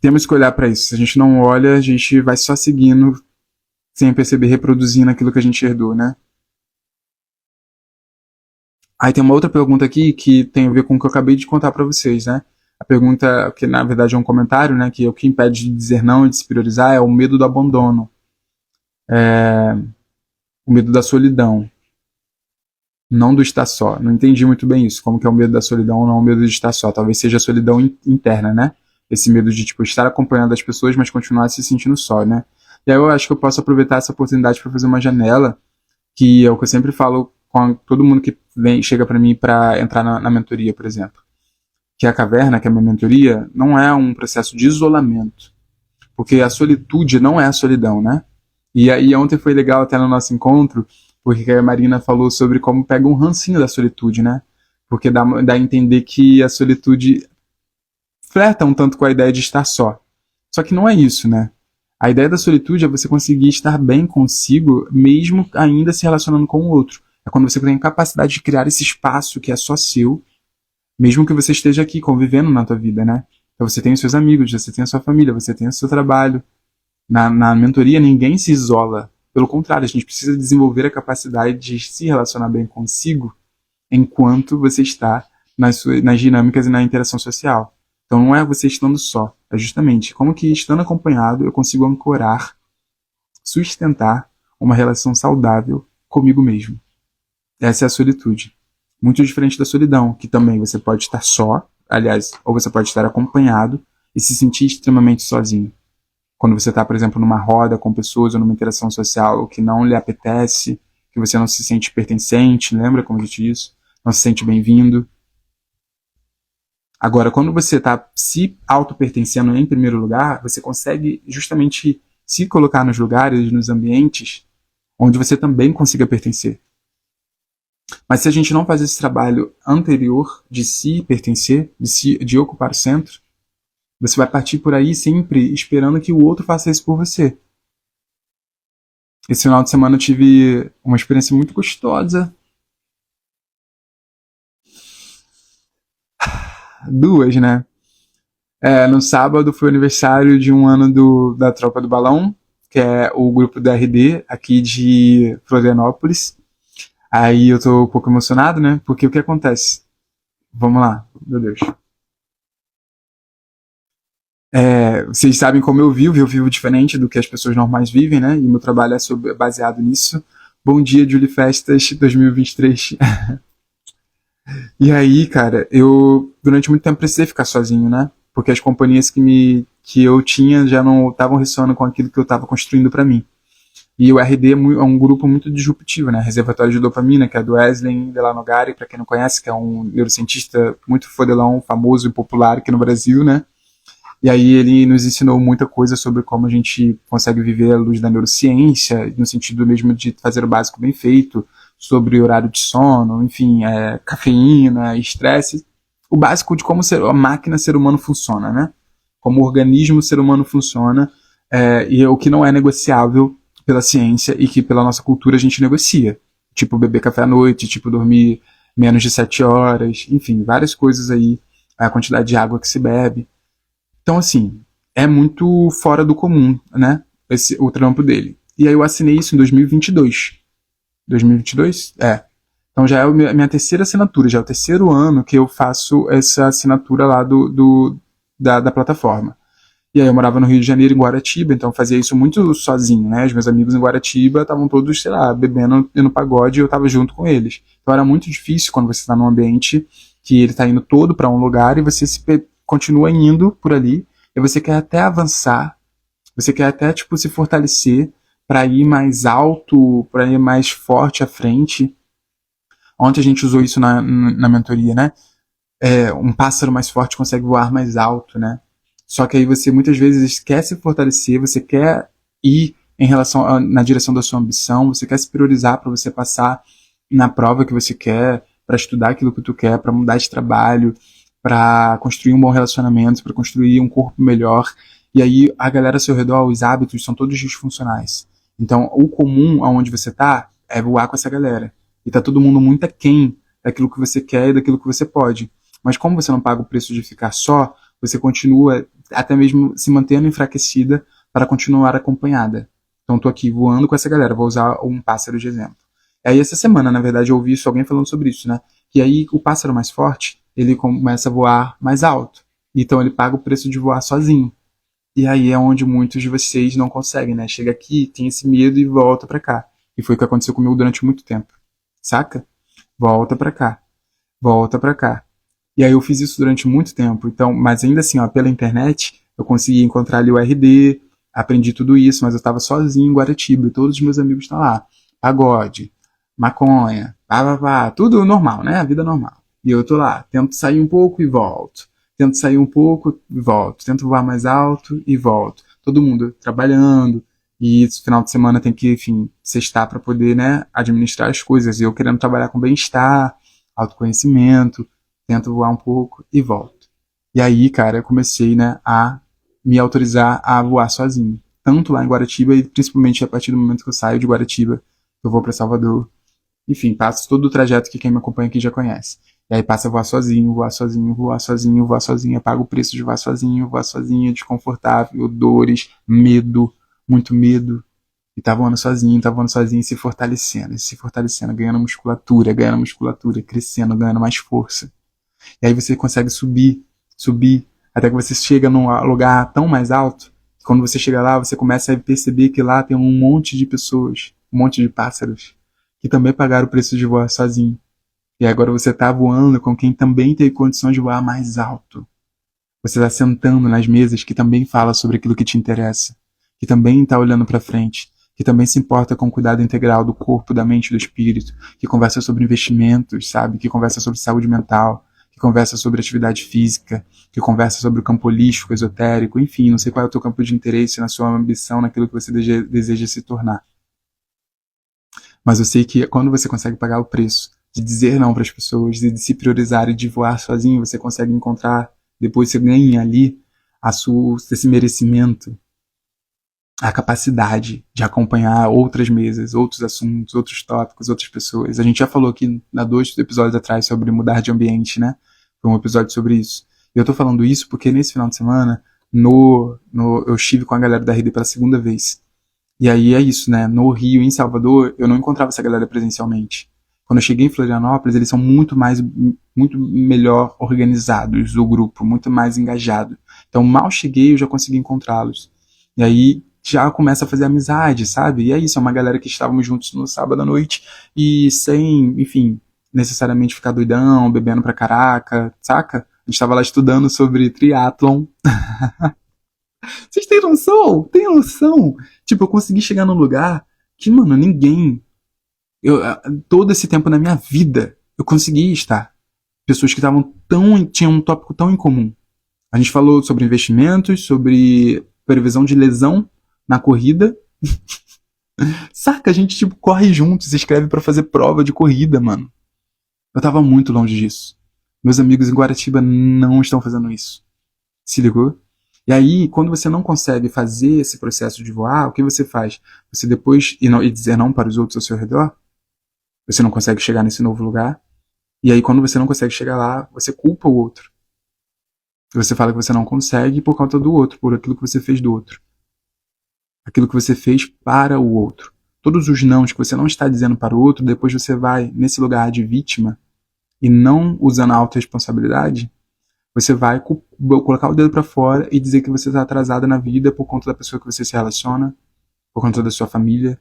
temos que olhar para isso. Se a gente não olha, a gente vai só seguindo, sem perceber, reproduzindo aquilo que a gente herdou, né? Aí tem uma outra pergunta aqui que tem a ver com o que eu acabei de contar para vocês, né? A pergunta, que na verdade é um comentário, né? Que é o que impede de dizer não e de se priorizar é o medo do abandono, o medo da solidão, não do estar só. Não entendi muito bem isso, como que é o medo da solidão ou não o medo de estar só. Talvez seja a solidão interna, né? Esse medo de, tipo, estar acompanhado das pessoas, mas continuar se sentindo só, né? E aí eu acho que eu posso aproveitar essa oportunidade para fazer uma janela, que é o que eu sempre falo com todo mundo que chega para mim para entrar na mentoria, por exemplo. Que a caverna, que é a minha mentoria, não é um processo de isolamento. Porque a solitude não é a solidão, né? E aí ontem foi legal até no nosso encontro, porque a Marina falou sobre como pega um rancinho da solitude, né? Porque dá a entender que a solitude flerta um tanto com a ideia de estar só. Só que não é isso, né? A ideia da solitude é você conseguir estar bem consigo, mesmo ainda se relacionando com o outro. É quando você tem a capacidade de criar esse espaço que é só seu, mesmo que você esteja aqui convivendo na tua vida, né? Então você tem os seus amigos, você tem a sua família, você tem o seu trabalho. Na mentoria ninguém se isola. Pelo contrário, a gente precisa desenvolver a capacidade de se relacionar bem consigo enquanto você está nas dinâmicas e na interação social. Então não é você estando só, é justamente como que estando acompanhado eu consigo ancorar, sustentar uma relação saudável comigo mesmo. Essa é a solitude. Muito diferente da solidão, que também você pode estar só, aliás, ou você pode estar acompanhado e se sentir extremamente sozinho. Quando você está, por exemplo, numa roda com pessoas ou numa interação social que não lhe apetece, que você não se sente pertencente, lembra como eu te disse? Não se sente bem-vindo. Agora, quando você está se auto-pertencendo em primeiro lugar, você consegue justamente se colocar nos lugares, nos ambientes, onde você também consiga pertencer. Mas se a gente não faz esse trabalho anterior de se pertencer, de ocupar o centro, você vai partir por aí sempre esperando que o outro faça isso por você. Esse final de semana eu tive uma experiência muito gostosa. Duas, né? No sábado foi o aniversário de um ano da Tropa do Balão, que é o grupo da RD aqui de Florianópolis. Aí eu tô um pouco emocionado, né? Porque o que acontece? Vamos lá, meu Deus. Vocês sabem como eu vivo diferente do que as pessoas normais vivem, né? E meu trabalho é baseado nisso. Bom dia, Julie Festas 2023. E aí, cara, eu durante muito tempo precisei ficar sozinho, né? Porque as companhias que eu tinha já não estavam ressoando com aquilo que eu estava construindo para mim. E o RD é um grupo muito disruptivo, né? Reservatório de Dopamina, que é do Wesley Delanogari, para quem não conhece, que é um neurocientista muito fodelão, famoso e popular aqui no Brasil, né? E aí ele nos ensinou muita coisa sobre como a gente consegue viver à luz da neurociência, no sentido mesmo de fazer o básico bem feito, sobre horário de sono, enfim, cafeína, estresse, o básico de como a máquina ser humano funciona, né? Como o organismo ser humano funciona, e o que não é negociável pela ciência e que pela nossa cultura a gente negocia. tipo beber café à noite, tipo dormir menos de 7 horas, enfim, várias coisas aí, a quantidade de água que se bebe. Então, assim, é muito fora do comum, né? O trampo dele. E aí eu assinei isso em 2022. 2022? É. Então já é a minha terceira assinatura, já é o terceiro ano que eu faço essa assinatura lá da plataforma. E aí eu morava no Rio de Janeiro, em Guaratiba, então eu fazia isso muito sozinho, né? Os meus amigos em Guaratiba estavam todos, sei lá, bebendo no pagode e eu estava junto com eles. Então era muito difícil quando você está num ambiente que ele está indo todo para um lugar e você continua indo por ali e você quer até avançar, você quer até tipo se fortalecer para ir mais alto, para ir mais forte à frente. Ontem a gente usou isso na mentoria, né? Um pássaro mais forte consegue voar mais alto, né? Só que aí você muitas vezes quer se fortalecer, você quer ir na direção da sua ambição, você quer se priorizar para você passar na prova que você quer, para estudar aquilo que tu quer, para mudar de trabalho, para construir um bom relacionamento, para construir um corpo melhor. E aí a galera ao seu redor, os hábitos são todos disfuncionais. Então o comum aonde você tá é voar com essa galera. E tá todo mundo muito aquém daquilo que você quer e daquilo que você pode. Mas como você não paga o preço de ficar só, você continua até mesmo se mantendo enfraquecida para continuar acompanhada. Então estou aqui voando com essa galera, vou usar um pássaro de exemplo. Aí essa semana, na verdade, eu ouvi isso, alguém falando sobre isso, né? Que aí o pássaro mais forte, ele começa a voar mais alto. Então ele paga o preço de voar sozinho. E aí é onde muitos de vocês não conseguem, né? Chega aqui, tem esse medo e volta para cá. E foi o que aconteceu comigo durante muito tempo. Saca? Volta para cá. Volta para cá. E aí eu fiz isso durante muito tempo. Então, mas ainda assim, ó, pela internet, eu consegui encontrar ali o RD, aprendi tudo isso, mas eu estava sozinho em Guaratiba e todos os meus amigos estão lá. Pagode, maconha, tudo normal, né? A vida normal. E eu tô lá, tento sair um pouco e volto. Tento sair um pouco e volto. Tento voar mais alto e volto. Todo mundo trabalhando. E esse final de semana tem que, enfim, sextar para poder, né, administrar as coisas. E eu querendo trabalhar com bem-estar, autoconhecimento, tento voar um pouco e volto. E aí, cara, eu comecei, né, a me autorizar a voar sozinho. Tanto lá em Guaratiba e principalmente a partir do momento que eu saio de Guaratiba, eu vou para Salvador. Enfim, passo todo o trajeto que quem me acompanha aqui já conhece. E aí passa a voar sozinho, voar sozinho, voar sozinho, voar sozinho. Eu pago o preço de voar sozinho, desconfortável, dores, medo, muito medo. E tá voando sozinho, se fortalecendo, ganhando musculatura, crescendo, ganhando mais força. E aí você consegue subir, até que você chega num lugar tão mais alto, que quando você chega lá, você começa a perceber que lá tem um monte de pessoas, um monte de pássaros, que também pagaram o preço de voar sozinho. E agora você tá voando com quem também tem condições de voar mais alto. Você tá sentando nas mesas que também fala sobre aquilo que te interessa, que também tá olhando para frente, que também se importa com o cuidado integral do corpo, da mente e do espírito, que conversa sobre investimentos, sabe? Que conversa sobre saúde mental, que conversa sobre atividade física, que conversa sobre o campo holístico, esotérico, enfim, não sei qual é o teu campo de interesse, na sua ambição, naquilo que você deseja se tornar. Mas eu sei que quando você consegue pagar o preço de dizer não para as pessoas, de se priorizar e de voar sozinho, você consegue encontrar, depois você ganha ali esse merecimento, a capacidade de acompanhar outras mesas, outros assuntos, outros tópicos, outras pessoas. A gente já falou aqui há 2 episódios atrás sobre mudar de ambiente, né? Foi um episódio sobre isso. E eu tô falando isso porque nesse final de semana, eu estive com a galera da RD pela segunda vez. E aí é isso, né? No Rio, em Salvador, eu não encontrava essa galera presencialmente. Quando eu cheguei em Florianópolis, eles são muito melhor organizados, o grupo, muito mais engajado. Então, mal cheguei, eu já consegui encontrá-los. E aí, já começa a fazer amizade, sabe? E é isso, é uma galera que estávamos juntos no sábado à noite e sem, enfim, necessariamente ficar doidão, bebendo pra caraca, saca? A gente tava lá estudando sobre triatlon. Vocês têm noção? Tem noção? Tipo, eu consegui chegar num lugar que, mano, ninguém... todo esse tempo na minha vida, eu consegui estar. Pessoas que tinham um tópico tão em comum. A gente falou sobre investimentos, sobre previsão de lesão na corrida. Saca? A gente, tipo, corre junto, se inscreve pra fazer prova de corrida, mano. Eu tava muito longe disso. Meus amigos em Guaratiba não estão fazendo isso. Se ligou? E aí, quando você não consegue fazer esse processo de voar, o que você faz? Você depois, e dizer não para os outros ao seu redor? Você não consegue chegar nesse novo lugar. E aí, quando você não consegue chegar lá, você culpa o outro. Você fala que você não consegue por conta do outro, por aquilo que você fez do outro. Aquilo que você fez para o outro. Todos os nãos que você não está dizendo para o outro, depois você vai nesse lugar de vítima e não usando a autorresponsabilidade, você vai colocar o dedo para fora e dizer que você está atrasada na vida por conta da pessoa que você se relaciona, por conta da sua família,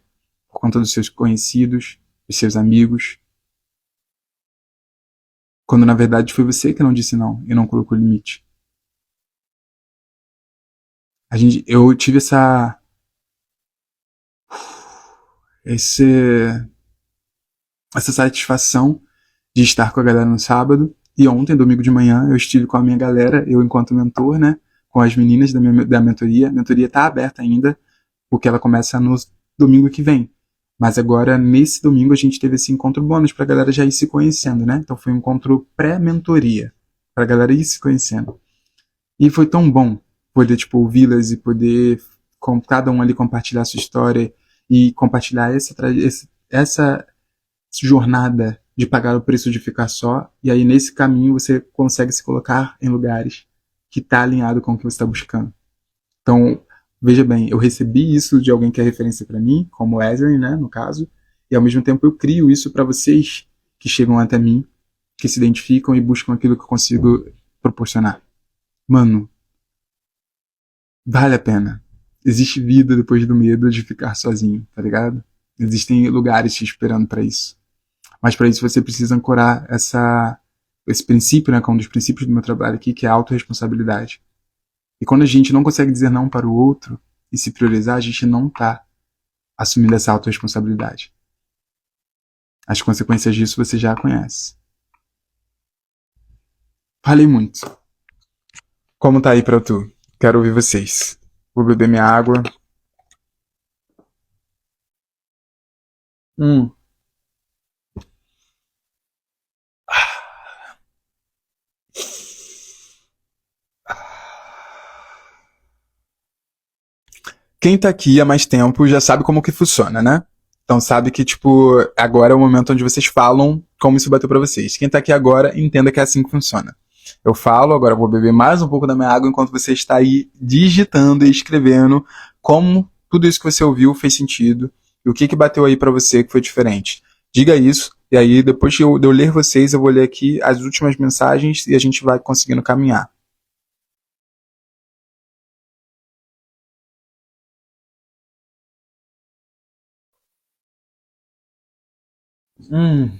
por conta dos seus conhecidos, dos seus amigos. Quando na verdade foi você que não disse não e não colocou limite. Eu tive essa satisfação de estar com a galera no sábado. E ontem, domingo de manhã, eu estive com a minha galera, eu enquanto mentor, né? Com as meninas da mentoria. A mentoria tá aberta ainda, porque ela começa no domingo que vem. Mas agora, nesse domingo, a gente teve esse encontro bônus pra galera já ir se conhecendo, né? Então foi um encontro pré-mentoria, pra galera ir se conhecendo. E foi tão bom poder, tipo, ouvi-las e poder com cada um ali compartilhar a sua história e compartilhar essa jornada de pagar o preço de ficar só, e aí nesse caminho você consegue se colocar em lugares que está alinhado com o que você está buscando. Então, veja bem, eu recebi isso de alguém que é referência para mim, como Wesley, né, no caso, e ao mesmo tempo eu crio isso para vocês que chegam até mim, que se identificam e buscam aquilo que eu consigo proporcionar. Mano, vale a pena. Existe vida depois do medo de ficar sozinho, tá ligado? Existem lugares te esperando para isso. Mas para isso você precisa ancorar esse princípio, né, que é um dos princípios do meu trabalho aqui, que é a autorresponsabilidade. E quando a gente não consegue dizer não para o outro e se priorizar, a gente não tá assumindo essa autorresponsabilidade. As consequências disso você já conhece. Falei muito. Como tá aí pra tu? Quero ouvir vocês. Vou beber minha água. Hum. Quem tá aqui há mais tempo já sabe como que funciona, né? Então sabe que, tipo, agora é o momento onde vocês falam como isso bateu pra vocês. Quem tá aqui agora, entenda que é assim que funciona. Eu falo, agora eu vou beber mais um pouco da minha água enquanto você está aí digitando e escrevendo como tudo isso que você ouviu fez sentido e o que bateu aí pra você que foi diferente. Diga isso, e aí depois de eu ler vocês, eu vou ler aqui as últimas mensagens e a gente vai conseguindo caminhar. Hum.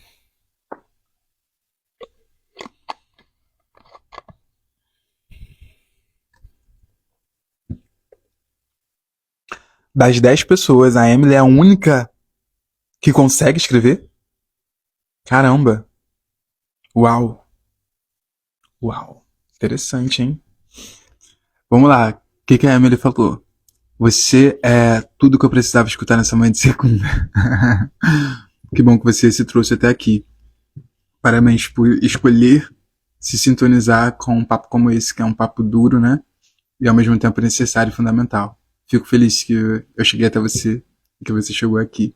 Das 10 pessoas, a Emily é a única que consegue escrever? Caramba. Uau. Uau. Interessante, hein? Vamos lá. O que a Emily falou? Você é tudo que eu precisava escutar nessa manhã de segunda. Que bom que você se trouxe até aqui. Parabéns por escolher se sintonizar com um papo como esse, que é um papo duro, né? E ao mesmo tempo necessário e fundamental. Fico feliz que eu cheguei até você e que você chegou aqui.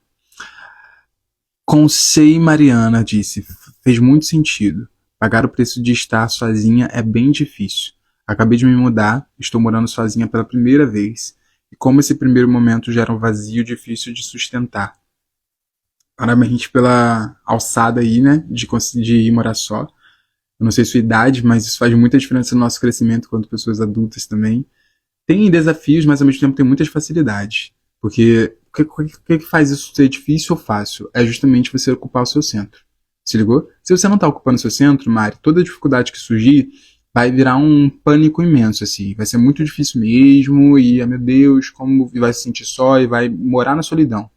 Consei Mariana disse, fez muito sentido. Pagar o preço de estar sozinha é bem difícil. Acabei de me mudar, estou morando sozinha pela primeira vez. E como esse primeiro momento gera um vazio difícil de sustentar. Parabéns pela alçada aí, né? De ir morar só. Eu não sei sua idade, mas isso faz muita diferença no nosso crescimento quanto pessoas adultas também. Tem desafios, mas ao mesmo tempo tem muitas facilidades. Porque o que faz isso ser difícil ou fácil? É justamente você ocupar o seu centro. Se ligou? Se você não está ocupando o seu centro, Mari, toda dificuldade que surgir vai virar um pânico imenso, assim. Vai ser muito difícil mesmo e, meu Deus, como vai se sentir só e vai morar na solidão.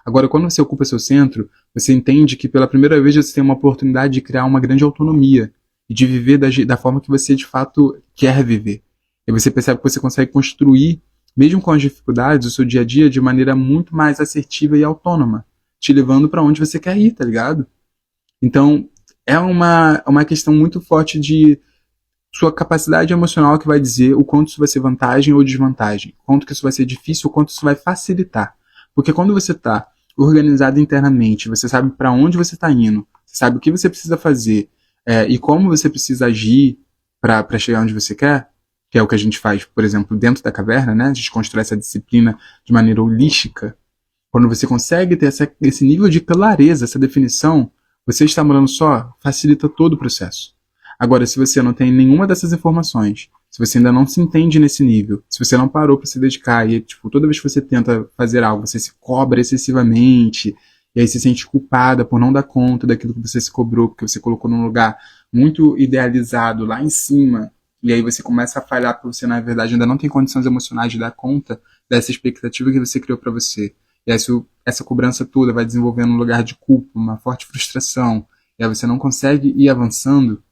Agora, quando você ocupa seu centro, você entende que pela primeira vez você tem uma oportunidade de criar uma grande autonomia e de viver da forma que você de fato quer viver. E você percebe que você consegue construir, mesmo com as dificuldades, o seu dia a dia de maneira muito mais assertiva e autônoma, te levando para onde você quer ir, tá ligado? Então, é uma questão muito forte de sua capacidade emocional que vai dizer o quanto isso vai ser vantagem ou desvantagem, quanto que isso vai ser difícil ou quanto isso vai facilitar. Porque quando você está organizado internamente, você sabe para onde você está indo, você sabe o que você precisa fazer e como você precisa agir para chegar onde você quer, que é o que a gente faz, por exemplo, dentro da caverna, né? A gente constrói essa disciplina de maneira holística. Quando você consegue ter esse nível de clareza, essa definição, você está morando só, facilita todo o processo. Agora, se você não tem nenhuma dessas informações, se você ainda não se entende nesse nível, se você não parou para se dedicar e, tipo, toda vez que você tenta fazer algo, você se cobra excessivamente, e aí se sente culpada por não dar conta daquilo que você se cobrou, porque você colocou num lugar muito idealizado lá em cima, e aí você começa a falhar porque você, na verdade, ainda não tem condições emocionais de dar conta dessa expectativa que você criou para você. E aí essa cobrança toda vai desenvolvendo um lugar de culpa, uma forte frustração, e aí você não consegue ir avançando,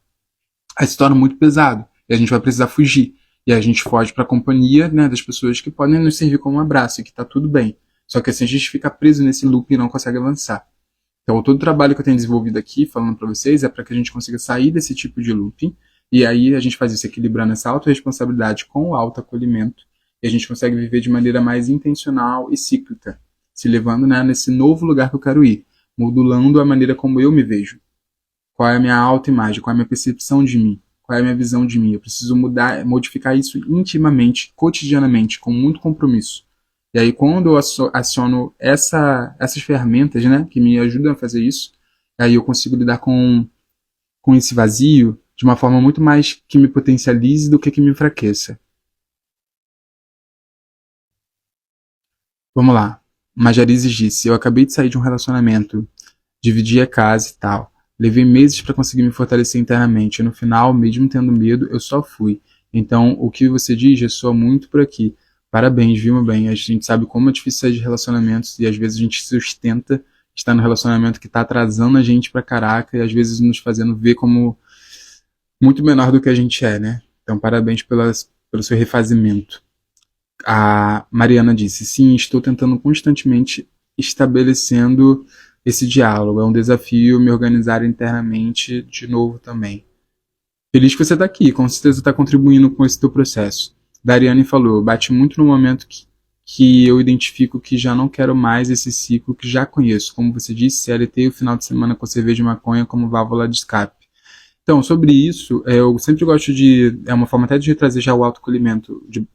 aí se torna muito pesado. E a gente vai precisar fugir. E aí a gente foge para a companhia, né, das pessoas que podem nos servir como um abraço e que tá tudo bem. Só que assim a gente fica preso nesse loop e não consegue avançar. Então todo o trabalho que eu tenho desenvolvido aqui, falando para vocês, é para que a gente consiga sair desse tipo de looping. E aí a gente faz isso equilibrando essa autorresponsabilidade com o autoacolhimento. E a gente consegue viver de maneira mais intencional e cíclica, se levando, né, nesse novo lugar que eu quero ir, modulando a maneira como eu me vejo. Qual é a minha autoimagem, qual é a minha percepção de mim, qual é a minha visão de mim. Eu preciso modificar isso intimamente, cotidianamente, com muito compromisso. E aí quando eu aciono essas ferramentas, né, que me ajudam a fazer isso, aí eu consigo lidar com esse vazio de uma forma muito mais que me potencialize do que me enfraqueça. Vamos lá. Majarizes disse, eu acabei de sair de um relacionamento, dividi a casa e tal. Levei meses para conseguir me fortalecer internamente. E no final, mesmo tendo medo, eu só fui. Então, o que você diz ressoa muito por aqui. Parabéns, viu, meu bem? A gente sabe como é difícil sair de relacionamentos e às vezes a gente se sustenta estar no relacionamento que tá atrasando a gente pra caraca e às vezes nos fazendo ver como muito menor do que a gente é, né? Então, parabéns pelo seu refazimento. A Mariana disse, sim, estou tentando constantemente estabelecendo esse diálogo. É um desafio me organizar internamente de novo também. Feliz que você está aqui, com certeza está contribuindo com esse teu processo. Dariane falou, bate muito no momento que eu identifico que já não quero mais esse ciclo que já conheço. Como você disse, CLT e o final de semana com cerveja e maconha como válvula de escape. Então, sobre isso, eu sempre gosto de... É uma forma até de trazer já o autocolhimento, de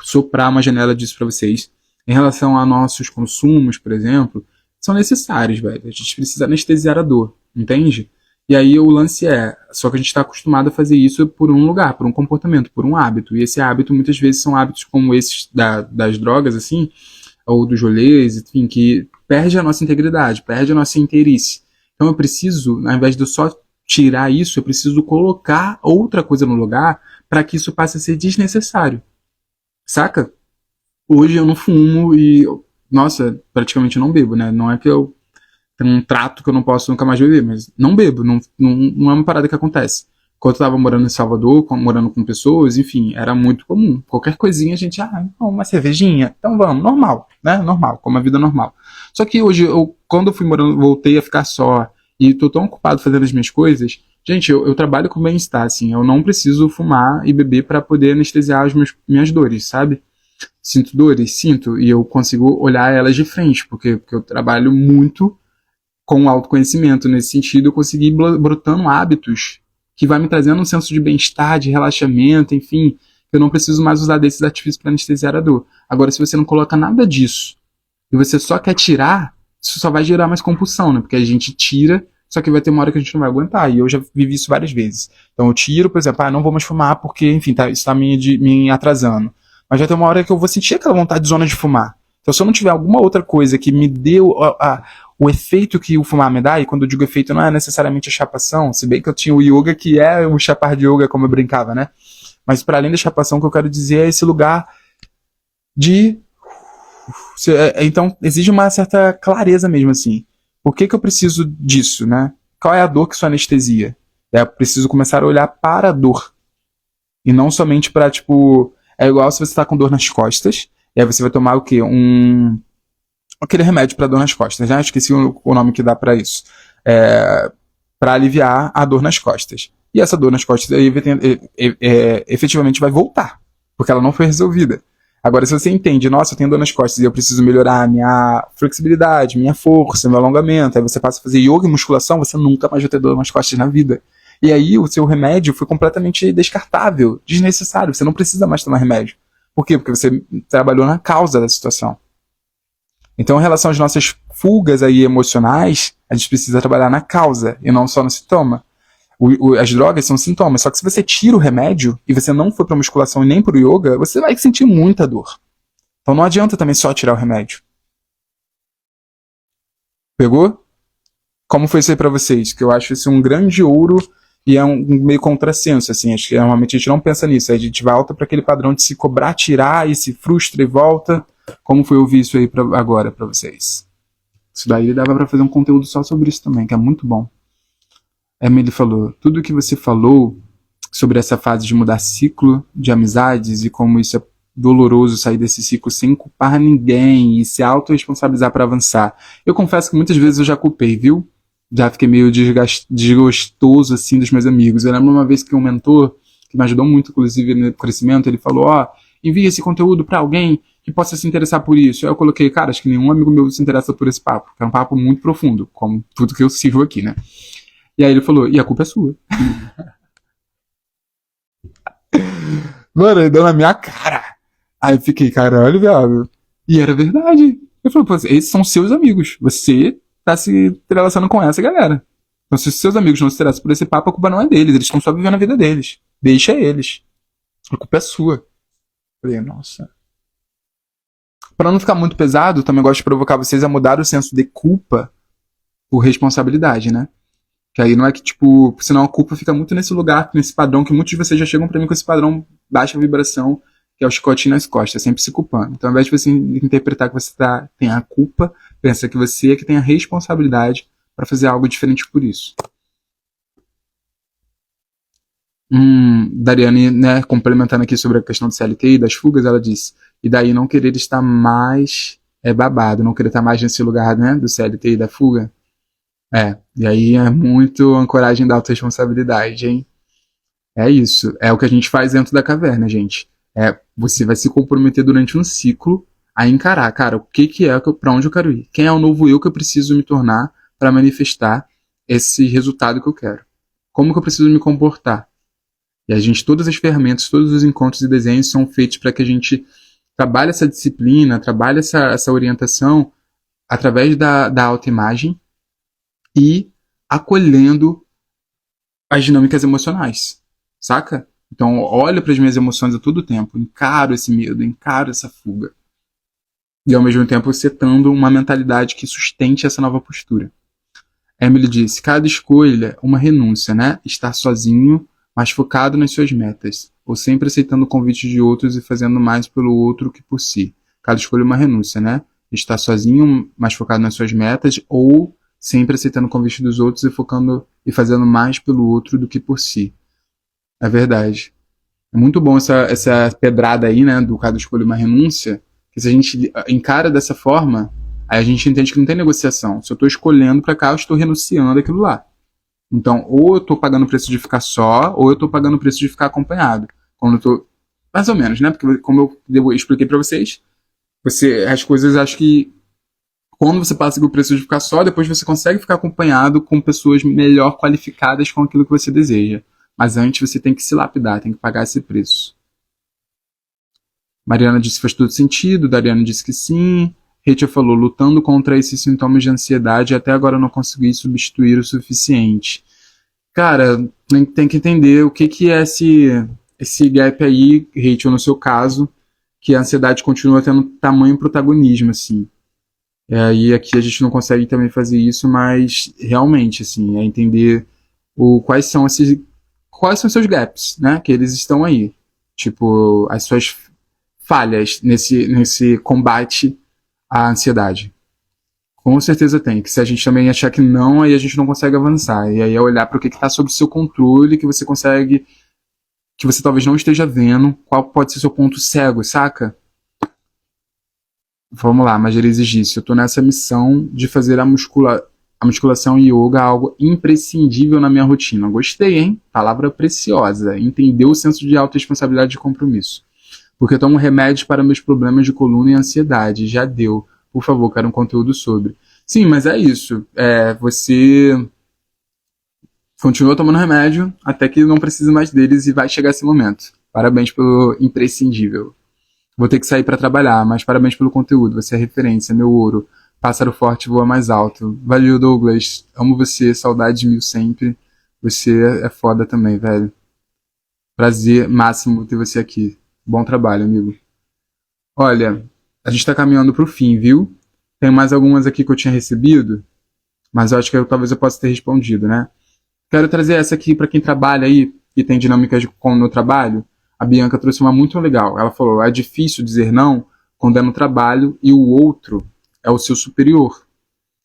soprar uma janela disso para vocês. Em relação a nossos consumos, por exemplo, são necessários, velho. A gente precisa anestesiar a dor, entende? E aí o lance só que a gente está acostumado a fazer isso por um lugar, por um comportamento, por um hábito. E esse hábito, muitas vezes, são hábitos como esses das drogas, assim, ou dos rolês, enfim, que perde a nossa integridade, perde a nossa inteirice. Então eu preciso, ao invés de eu só tirar isso, eu preciso colocar outra coisa no lugar para que isso passe a ser desnecessário. Saca? Hoje eu não fumo e, nossa, praticamente não bebo, né? Não é que eu tenho um trato que eu não posso nunca mais beber, mas não bebo, não é uma parada que acontece. Quando eu tava morando em Salvador, morando com pessoas, enfim, era muito comum. Qualquer coisinha a gente, uma cervejinha, então vamos, normal, né? Normal, como a vida normal. Só que hoje, quando eu fui morando, voltei a ficar só e tô tão ocupado fazendo as minhas coisas, gente, eu trabalho com bem-estar, assim, eu não preciso fumar e beber para poder anestesiar minhas dores, sabe? Sinto dores? Sinto, e eu consigo olhar elas de frente, porque eu trabalho muito com autoconhecimento. Nesse sentido, eu consegui ir brotando hábitos que vai me trazendo um senso de bem-estar, de relaxamento, enfim, eu não preciso mais usar desses artifícios para anestesiar a dor. Agora, se você não coloca nada disso e você só quer tirar, isso só vai gerar mais compulsão, né? Porque a gente tira, só que vai ter uma hora que a gente não vai aguentar, e eu já vivi isso várias vezes. Então eu tiro, por exemplo, não vou mais fumar porque, enfim, isso está me atrasando. Mas vai ter uma hora que eu vou sentir aquela vontade de zona de fumar. Então se eu não tiver alguma outra coisa que me dê o efeito que o fumar me dá, e quando eu digo efeito não é necessariamente a chapação, se bem que eu tinha o yoga que é o chapar de yoga, como eu brincava, né? Mas para além da chapação, o que eu quero dizer é esse lugar de... Então exige uma certa clareza mesmo, assim. Por que eu preciso disso, né? Qual é a dor que isso anestesia? Eu preciso começar a olhar para a dor. E não somente para, tipo... É igual se você está com dor nas costas, e aí você vai tomar o quê? Aquele remédio para dor nas costas, né? Esqueci o nome que dá para isso. Para aliviar a dor nas costas. E essa dor nas costas aí, efetivamente vai voltar, porque ela não foi resolvida. Agora, se você entende, nossa, eu tenho dor nas costas e eu preciso melhorar minha flexibilidade, minha força, meu alongamento, aí você passa a fazer yoga e musculação, você nunca mais vai ter dor nas costas na vida. E aí o seu remédio foi completamente descartável, desnecessário, você não precisa mais tomar remédio. Por quê? Porque você trabalhou na causa da situação. Então, em relação às nossas fugas aí emocionais, a gente precisa trabalhar na causa e não só no sintoma. As drogas são sintomas, só que se você tira o remédio e você não foi pra musculação e nem pro yoga, você vai sentir muita dor. Então não adianta também só tirar o remédio. Pegou? Como foi isso aí pra vocês? Que eu acho isso um grande ouro e é um meio contrassenso, assim. Acho que normalmente a gente não pensa nisso. A gente volta para aquele padrão de se cobrar, tirar e se frustra e volta. Como foi ouvir isso aí agora pra vocês? Isso daí dava pra fazer um conteúdo só sobre isso também, que é muito bom. Emily falou, tudo que você falou sobre essa fase de mudar ciclo de amizades e como isso é doloroso sair desse ciclo sem culpar ninguém e se autorresponsabilizar para avançar. Eu confesso que muitas vezes eu já culpei, viu? Já fiquei meio desgostoso assim dos meus amigos. Eu lembro uma vez que um mentor, que me ajudou muito inclusive no crescimento, ele falou, envia esse conteúdo para alguém que possa se interessar por isso. Aí eu coloquei, cara, acho que nenhum amigo meu se interessa por esse papo, que é um papo muito profundo, como tudo que eu sirvo aqui, né? E aí ele falou, e a culpa é sua. Mano, ele deu na minha cara. Aí eu fiquei, caralho, viado. E era verdade. Eu falei, pô, esses são seus amigos. Você tá se relacionando com essa galera. Então, se os seus amigos não se interessam por esse papo, a culpa não é deles. Eles estão só vivendo a vida deles. Deixa eles. A culpa é sua. Eu falei, nossa. Pra não ficar muito pesado, também gosto de provocar vocês a mudar o senso de culpa por responsabilidade, né? Que aí não é que, tipo, senão a culpa fica muito nesse lugar, nesse padrão, que muitos de vocês já chegam pra mim com esse padrão baixa vibração, que é o chicotinho nas costas, sempre se culpando. Então, ao invés de você interpretar que você tem a culpa, pensa que você é que tem a responsabilidade para fazer algo diferente por isso. Dariane, né, complementando aqui sobre a questão do CLT e das fugas, ela disse, e daí não querer estar mais babado, não querer estar mais nesse lugar, né, do CLT e da fuga. E aí é muito ancoragem da autorresponsabilidade, hein? É isso. É o que a gente faz dentro da caverna, gente. Você vai se comprometer durante um ciclo a encarar, cara, o que é, pra onde eu quero ir? Quem é o novo eu que eu preciso me tornar para manifestar esse resultado que eu quero? Como que eu preciso me comportar? E a gente, todas as ferramentas, todos os encontros e desenhos são feitos para que a gente trabalhe essa disciplina, trabalhe essa orientação através da autoimagem e acolhendo as dinâmicas emocionais, saca? Então, olho para as minhas emoções a todo tempo, encaro esse medo, encaro essa fuga. E, ao mesmo tempo, setando uma mentalidade que sustente essa nova postura. Emily disse, cada escolha, uma renúncia, né? Estar sozinho, mas focado nas suas metas. Ou sempre aceitando o convite de outros e fazendo mais pelo outro que por si. Cada escolha, uma renúncia, né? Estar sozinho, mas focado nas suas metas, ou sempre aceitando o convite dos outros e focando e fazendo mais pelo outro do que por si. É verdade. É muito bom essa pedrada aí, né, do cada escolha uma renúncia, que se a gente encara dessa forma, aí a gente entende que não tem negociação. Se eu estou escolhendo para cá, eu estou renunciando àquilo lá. Então, ou eu estou pagando o preço de ficar só, ou eu estou pagando o preço de ficar acompanhado. Quando eu tô, mais ou menos, né, porque como eu expliquei para vocês, as coisas, acho que quando você passa o preço de ficar só, depois você consegue ficar acompanhado com pessoas melhor qualificadas com aquilo que você deseja. Mas antes você tem que se lapidar, tem que pagar esse preço. Mariana disse que faz todo sentido, Dariana disse que sim. Rachel falou, lutando contra esses sintomas de ansiedade, até agora eu não consegui substituir o suficiente. Cara, tem que entender o que é esse gap aí, Rachel, no seu caso, que a ansiedade continua tendo tamanho protagonismo, assim. E aqui a gente não consegue também fazer isso, mas realmente, assim, é entender quais são os seus gaps, né? Que eles estão aí. Tipo, as suas falhas nesse combate à ansiedade. Com certeza tem. Que se a gente também achar que não, aí a gente não consegue avançar. E aí é olhar para o que está sob o seu controle, que você consegue, que você talvez não esteja vendo, qual pode ser seu ponto cego, saca? Vamos lá, Magerise disse, eu tô nessa missão de fazer a musculação e yoga algo imprescindível na minha rotina. Gostei, hein? Palavra preciosa. Entendeu o senso de autorresponsabilidade e compromisso. Porque eu tomo remédios para meus problemas de coluna e ansiedade. Já deu. Por favor, quero um conteúdo sobre. Sim, mas é isso. Você continua tomando remédio até que não precise mais deles e vai chegar esse momento. Parabéns pelo imprescindível. Vou ter que sair para trabalhar, mas parabéns pelo conteúdo. Você é referência, meu ouro. Pássaro forte voa mais alto. Valeu, Douglas. Amo você. Saudades mil sempre. Você é foda também, velho. Prazer máximo ter você aqui. Bom trabalho, amigo. Olha, a gente tá caminhando pro fim, viu? Tem mais algumas aqui que eu tinha recebido, mas eu acho que talvez eu possa ter respondido, né? Quero trazer essa aqui para quem trabalha aí e tem dinâmicas como no trabalho. A Bianca trouxe uma muito legal. Ela falou: é difícil dizer não quando é no trabalho e o outro é o seu superior.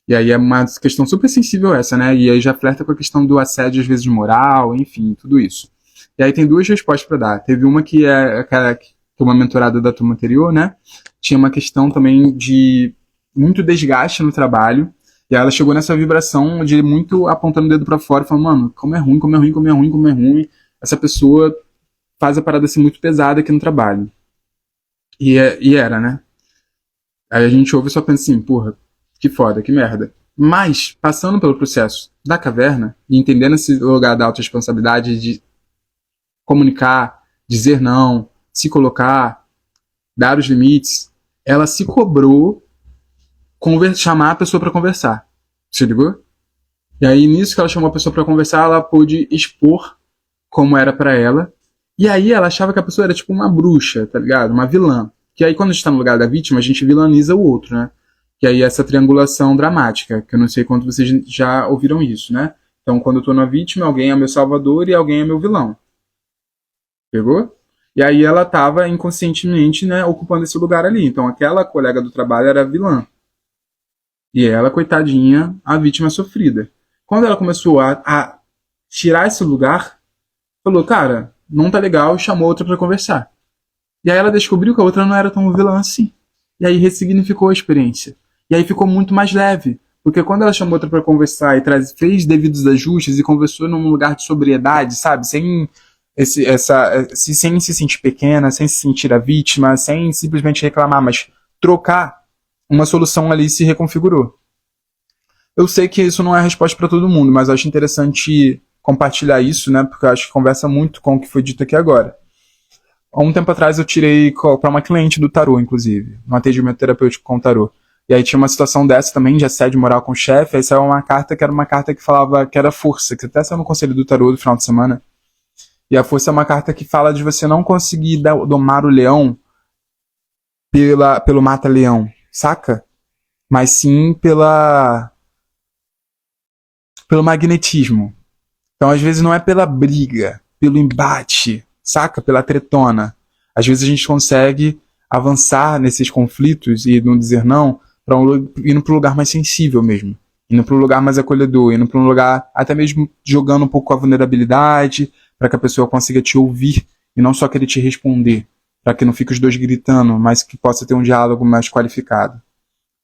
E aí é uma questão super sensível essa, né? E aí já flerta com a questão do assédio, às vezes, moral, enfim, tudo isso. E aí tem duas respostas para dar. Teve uma que é aquela que uma mentorada da turma anterior, né? Tinha uma questão também de muito desgaste no trabalho. E aí ela chegou nessa vibração de muito apontando o dedo pra fora, falando, mano, como é ruim, como é ruim, como é ruim, como é ruim. Essa pessoa faz a parada assim muito pesada aqui no trabalho. E era, né? Aí a gente ouve e só pensa assim, porra, que foda, que merda. Mas, passando pelo processo da caverna, e entendendo esse lugar da autorresponsabilidade de comunicar, dizer não, se colocar, dar os limites, ela se cobrou chamar a pessoa para conversar. Se ligou? E aí, nisso que ela chamou a pessoa para conversar, ela pôde expor como era para ela. E aí ela achava que a pessoa era tipo uma bruxa, tá ligado? Uma vilã. Que aí, quando a gente tá no lugar da vítima, a gente vilaniza o outro, né? Que aí essa triangulação dramática, que eu não sei quanto vocês já ouviram isso, né? Então, quando eu tô na vítima, alguém é meu salvador e alguém é meu vilão. Pegou? E aí ela tava inconscientemente, né, ocupando esse lugar ali. Então, aquela colega do trabalho era a vilã. E ela, coitadinha, a vítima sofrida. Quando ela começou a tirar esse lugar, falou, cara, não tá legal, e chamou outra pra conversar. E aí ela descobriu que a outra não era tão vilã assim. E aí ressignificou a experiência. E aí ficou muito mais leve. Porque quando ela chamou outra pra conversar e fez devidos ajustes e conversou num lugar de sobriedade, sabe? Sem se sentir pequena, sem se sentir a vítima, sem simplesmente reclamar, mas trocar, uma solução ali se reconfigurou. Eu sei que isso não é a resposta para todo mundo, mas eu acho interessante compartilhar isso, né? Porque eu acho que conversa muito com o que foi dito aqui agora. Há um tempo atrás eu tirei para uma cliente do tarô, inclusive, um atendimento terapêutico com o tarô. E aí tinha uma situação dessa também, de assédio moral com o chefe, aí saiu uma carta que era uma carta que falava que era força, que até saiu no conselho do tarô do final de semana. E a força é uma carta que fala de você não conseguir domar o leão pelo mata-leão, saca? Mas sim pelo magnetismo. Então, às vezes, não é pela briga, pelo embate, saca? Pela tretona. Às vezes a gente consegue avançar nesses conflitos e não dizer não, indo para um lugar mais sensível mesmo. Indo para um lugar mais acolhedor, indo para um lugar até mesmo jogando um pouco a vulnerabilidade, para que a pessoa consiga te ouvir e não só querer te responder, para que não fique os dois gritando, mas que possa ter um diálogo mais qualificado.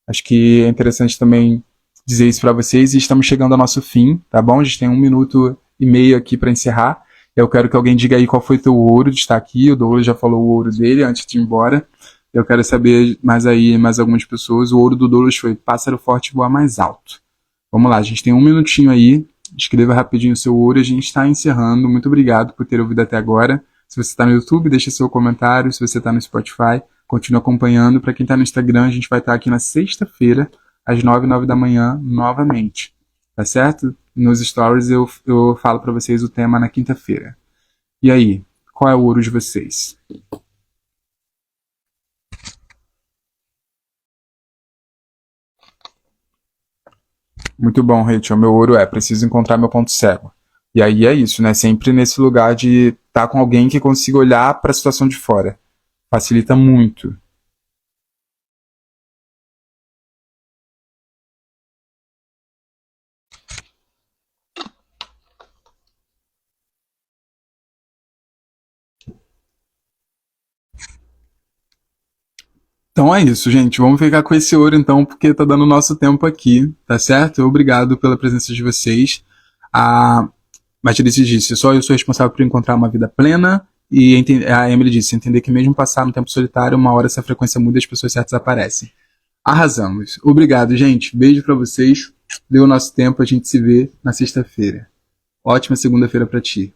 Acho que é interessante também dizer isso para vocês e estamos chegando ao nosso fim, tá bom? A gente tem 1 minuto e meio aqui para encerrar. Eu quero que alguém diga aí qual foi teu ouro de estar aqui. O Douglas já falou o ouro dele antes de ir embora. Eu quero saber mais algumas pessoas. O ouro do Douglas foi pássaro forte voar mais alto. Vamos lá, a gente tem 1 minutinho aí. Escreva rapidinho o seu ouro e a gente está encerrando. Muito obrigado por ter ouvido até agora. Se você está no YouTube, deixa seu comentário. Se você está no Spotify, continue acompanhando. Para quem está no Instagram, a gente vai estar aqui na sexta-feira, às 9 da manhã, novamente. Tá certo? Nos stories eu falo para vocês o tema na quinta-feira. E aí, qual é o ouro de vocês? Muito bom, Rachel. Meu ouro preciso encontrar meu ponto cego. E aí é isso, né? Sempre nesse lugar de estar com alguém que consiga olhar para a situação de fora. Facilita muito. Então é isso, gente. Vamos ficar com esse ouro então, porque tá dando nosso tempo aqui, tá certo? Obrigado pela presença de vocês. A Matilde disse, só eu sou responsável por encontrar uma vida plena E a Emily disse, entender que mesmo passar no tempo solitário, uma hora essa frequência muda e as pessoas certas aparecem. Arrasamos. Obrigado, gente. Beijo pra vocês. Deu o nosso tempo, a gente se vê na sexta-feira. Ótima segunda-feira pra ti.